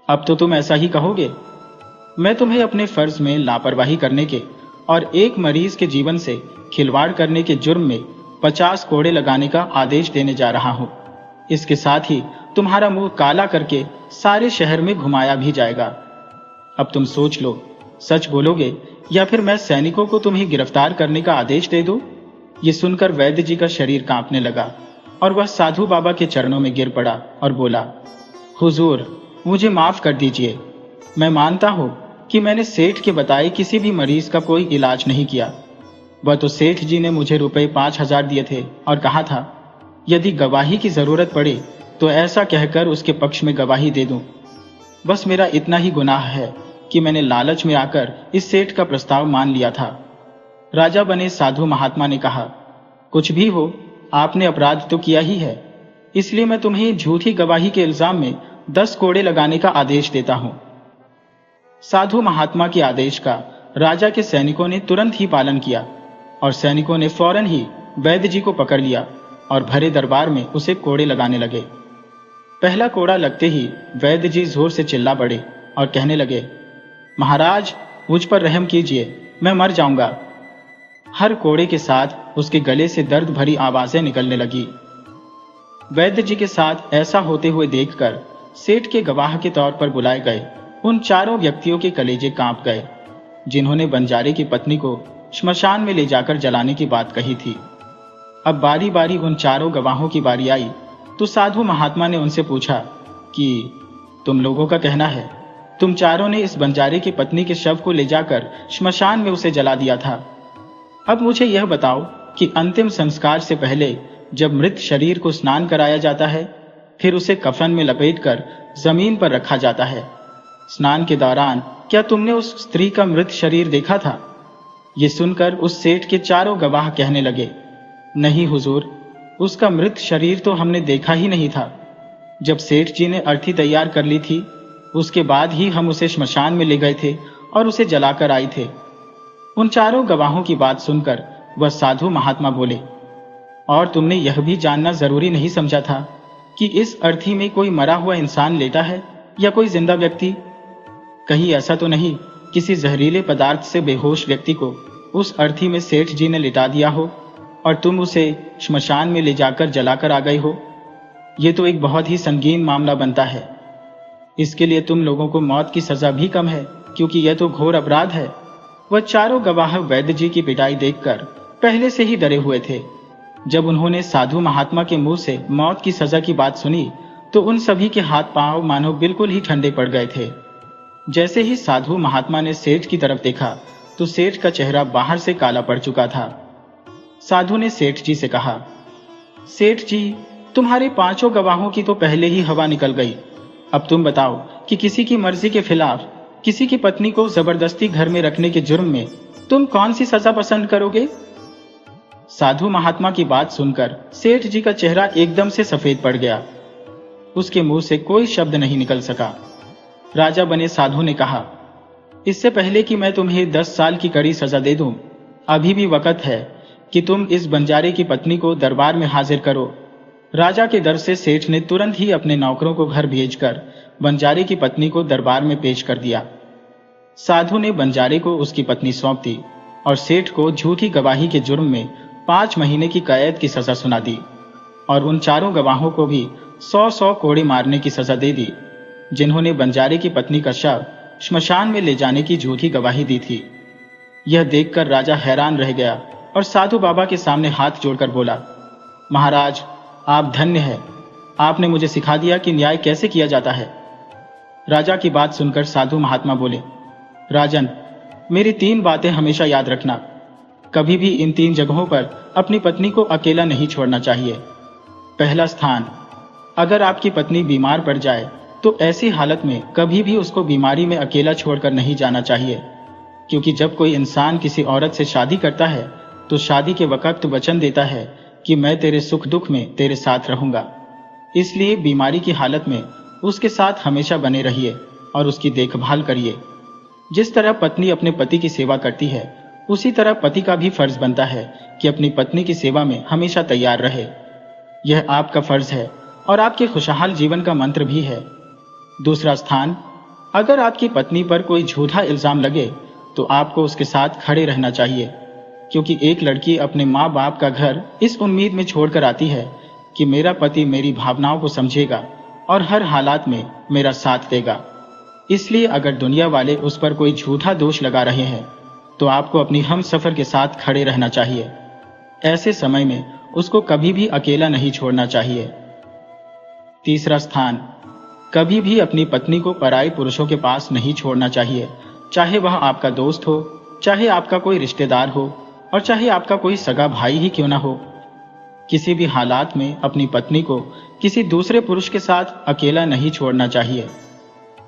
अब तो तुम ऐसा ही कहोगे? मैं तुम्हें अपने फर्ज में लापरवाही करने के और एक मरीज के जीवन से खिलवाड़ करने के जुर्म में 50 कोड़े लगाने का आदेश देने जा रहा हूं। इसके साथ ही तुम्हारा मुंह काला करके सारे शहर में घुमाया भी जाएगा। अब तुम सोच लो, सच बोलोगे या फिर मैं सैनिकों को तुम्हें गिरफ्तार करने का आदेश दे दूं? ये सुनकर वैद्य जी का शरीर कांपने लगा और वह साधु बाबा के चरणों में गिर पड़ा और बोला, हुजूर, मुझे माफ कर दीजिए। मैं मानता हूं कि मैंने सेठ के बताए किसी भी मरीज का कोई इलाज नहीं किया। वह तो सेठ जी ने मुझे रुपए 5,000 दिए थे और कहा था यदि गवाही की जरूरत पड़े तो ऐसा कहकर उसके पक्ष में गवाही दे दूं। बस मेरा इतना ही गुनाह है कि मैंने लालच में आकर इस सेठ का प्रस्ताव मान लिया था। राजा बने साधु महात्मा ने कहा, कुछ भी हो, आपने अपराध तो किया ही है, इसलिए मैं तुम्हें झूठी गवाही के इल्जाम में 10 कोड़े लगाने का आदेश देता हूं। साधु महात्मा के आदेश का राजा के सैनिकों ने तुरंत ही पालन किया और सैनिकों ने फौरन ही वैद्य जी को पकड़ लिया और भरे दरबार में उसे कोड़े लगाने लगे। पहला कोड़ा लगते ही वैद्य जी जोर से चिल्ला पड़े और कहने लगे, महाराज मुझ पर रहम कीजिए, मैं मर जाऊंगा। हर कोड़े के साथ उसके गले से दर्द भरी आवाजें निकलने लगी। वैद्य जी के साथ ऐसा होते हुए देखकर सेठ के गवाह के तौर पर बुलाए गए उन चारों व्यक्तियों के कलेजे कांप गए जिन्होंने बंजारे की पत्नी को श्मशान में ले जाकर जलाने की बात कही थी। अब बारी बारी उन चारों गवाहों की बारी आई तो साधु महात्मा ने उनसे पूछा कि तुम लोगों का कहना है, तुम चारों ने इस बंजारे की पत्नी के शव को ले जाकर श्मशान में उसे जला दिया था। अब मुझे यह बताओ कि अंतिम संस्कार से पहले जब मृत शरीर को स्नान कराया जाता है, फिर उसे कफन में लपेटकर जमीन पर रखा जाता है, स्नान के दौरान क्या तुमने उस स्त्री का मृत शरीर देखा था? ये सुनकर उस सेठ के चारों गवाह कहने लगे, नहीं हुजूर, उसका मृत शरीर तो हमने देखा ही नहीं था। जब सेठ जी ने अर्थी तैयार कर ली थी, उसके बाद ही हम उसे श्मशान में ले गए थे और उसे जलाकर आए थे। उन चारों गवाहों की बात सुनकर वह साधु महात्मा बोले, और तुमने यह भी जानना जरूरी नहीं समझा था कि इस अर्थी में कोई मरा हुआ इंसान लेटा है या कोई जिंदा व्यक्ति? कहीं ऐसा तो नहीं किसी जहरीले पदार्थ से बेहोश व्यक्ति को उस अर्थी में सेठ जी ने लिटा दिया हो और तुम उसे श्मशान में ले जाकर जलाकर आ गए हो? यह तो एक बहुत ही संगीन मामला बनता है। इसके लिए तुम लोगों को मौत की सजा भी कम है, क्योंकि यह तो घोर अपराध है। वह चारों गवाह वैद्य जी की पिटाई देखकर पहले से ही डरे हुए थे। जब उन्होंने साधु महात्मा के मुंह से मौत की सजा की बात सुनी तो उन सभी के हाथ पांव मानो बिल्कुल ही ठंडे पड़ गए थे। जैसे ही साधु महात्मा ने सेठ की तरफ देखा तो सेठ का चेहरा बाहर से काला पड़ चुका था। साधु ने सेठ जी से कहा, सेठ जी, तुम्हारे 5 गवाहों की तो पहले ही हवा निकल गई। अब तुम बताओ कि किसी की मर्जी के खिलाफ किसी की पत्नी को जबरदस्ती घर में रखने के जुर्म में तुम कौन सी सजा पसंद करोगे? साधु महात्मा की बात सुनकर सेठ जी का चेहरा एकदम से सफेद पड़ गया। उसके मुंह से कोई शब्द नहीं निकल सका। राजा बने साधु ने कहा, इससे पहले कि मैं तुम्हें 10 साल की कड़ी सजा दे दूं, अभी भी वक्त है कि तुम इस बंजारे की पत्नी को दरबार में हाजिर करो। राजा के डर से सेठ ने तुरंत ही अपने नौकरों को घर भेजकर बंजारे की पत्नी को दरबार में पेश कर दिया। साधु ने बंजारे को उसकी पत्नी सौंप दी और सेठ को झूठी गवाही के जुर्म में 5 महीने की कैद की सजा सुना दी और उन चारों गवाहों को भी 100-100 कोड़े मारने की सजा दे दी, जिन्होंने बंजारे की पत्नी का शव श्मशान में ले जाने की झूठी गवाही दी थी। यह देखकर राजा हैरान रह गया और साधु बाबा के सामने हाथ जोड़कर बोला, महाराज, आप धन्य हैं, आपने मुझे सिखा दिया कि न्याय कैसे किया जाता है। राजा की बात सुनकर साधु महात्मा बोले, राजन, मेरी 3 बातें हमेशा याद रखना। कभी भी इन 3 जगहों पर अपनी पत्नी को अकेला नहीं छोड़ना चाहिए। पहला स्थान, अगर आपकी पत्नी बीमार पड़ जाए तो ऐसी हालत में कभी भी उसको बीमारी में अकेला छोड़कर नहीं जाना चाहिए, क्योंकि जब कोई इंसान किसी औरत से शादी करता है तो शादी के वक्त वचन देता है कि मैं तेरे सुख दुख में तेरे साथ रहूंगा। इसलिए बीमारी की हालत में उसके साथ हमेशा बने रहिए और उसकी देखभाल करिए। जिस तरह पत्नी अपने पति की सेवा करती है, उसी तरह पति का भी फर्ज बनता है कि अपनी पत्नी की सेवा में हमेशा तैयार रहे। यह आपका फर्ज है और आपके खुशहाल जीवन का मंत्र भी है। दूसरा स्थान, अगर आपकी पत्नी पर कोई झूठा इल्जाम लगे तो आपको उसके साथ खड़े रहना चाहिए, क्योंकि एक लड़की अपने माँ बाप का घर इस उम्मीद में छोड़कर आती है कि मेरा पति मेरी भावनाओं को समझेगा और हर हालात में मेरा साथ देगा। इसलिए अगर दुनिया वाले उस पर कोई झूठा दोष लगा रहे हैं तो आपको अपनी हम सफर के साथ खड़े रहना चाहिए। ऐसे समय में उसको कभी भी अकेला नहीं छोड़ना चाहिए। तीसरा स्थान, कभी भी अपनी पत्नी को पराई पुरुषों के पास नहीं छोड़ना चाहिए, चाहे वह आपका दोस्त हो, चाहे आपका कोई रिश्तेदार हो और चाहे आपका कोई सगा भाई ही क्यों ना हो। किसी भी हालात में अपनी पत्नी को किसी दूसरे पुरुष के साथ अकेला नहीं छोड़ना चाहिए,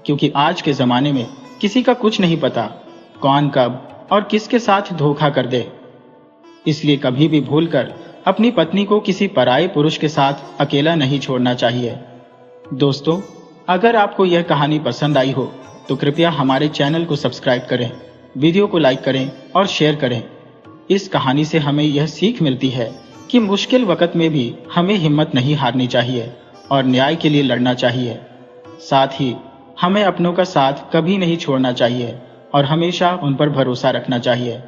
क्योंकि आज के जमाने में किसी का कुछ नहीं पता, कौन कब और किसके साथ धोखा कर दे। इसलिए कभी भी भूलकर अपनी पत्नी को किसी पराये पुरुष के साथ अकेला नहीं छोड़ना चाहिए। दोस्तों, अगर आपको यह कहानी पसंद आई हो तो कृपया हमारे चैनल को सब्सक्राइब करें, वीडियो को लाइक करें और शेयर करें। इस कहानी से हमें यह सीख मिलती है कि मुश्किल वक्त में भी हमें हिम्मत नहीं हारनी चाहिए और न्याय के लिए लड़ना चाहिए। साथ ही हमें अपनों का साथ कभी नहीं छोड़ना चाहिए और हमेशा उन पर भरोसा रखना चाहिए।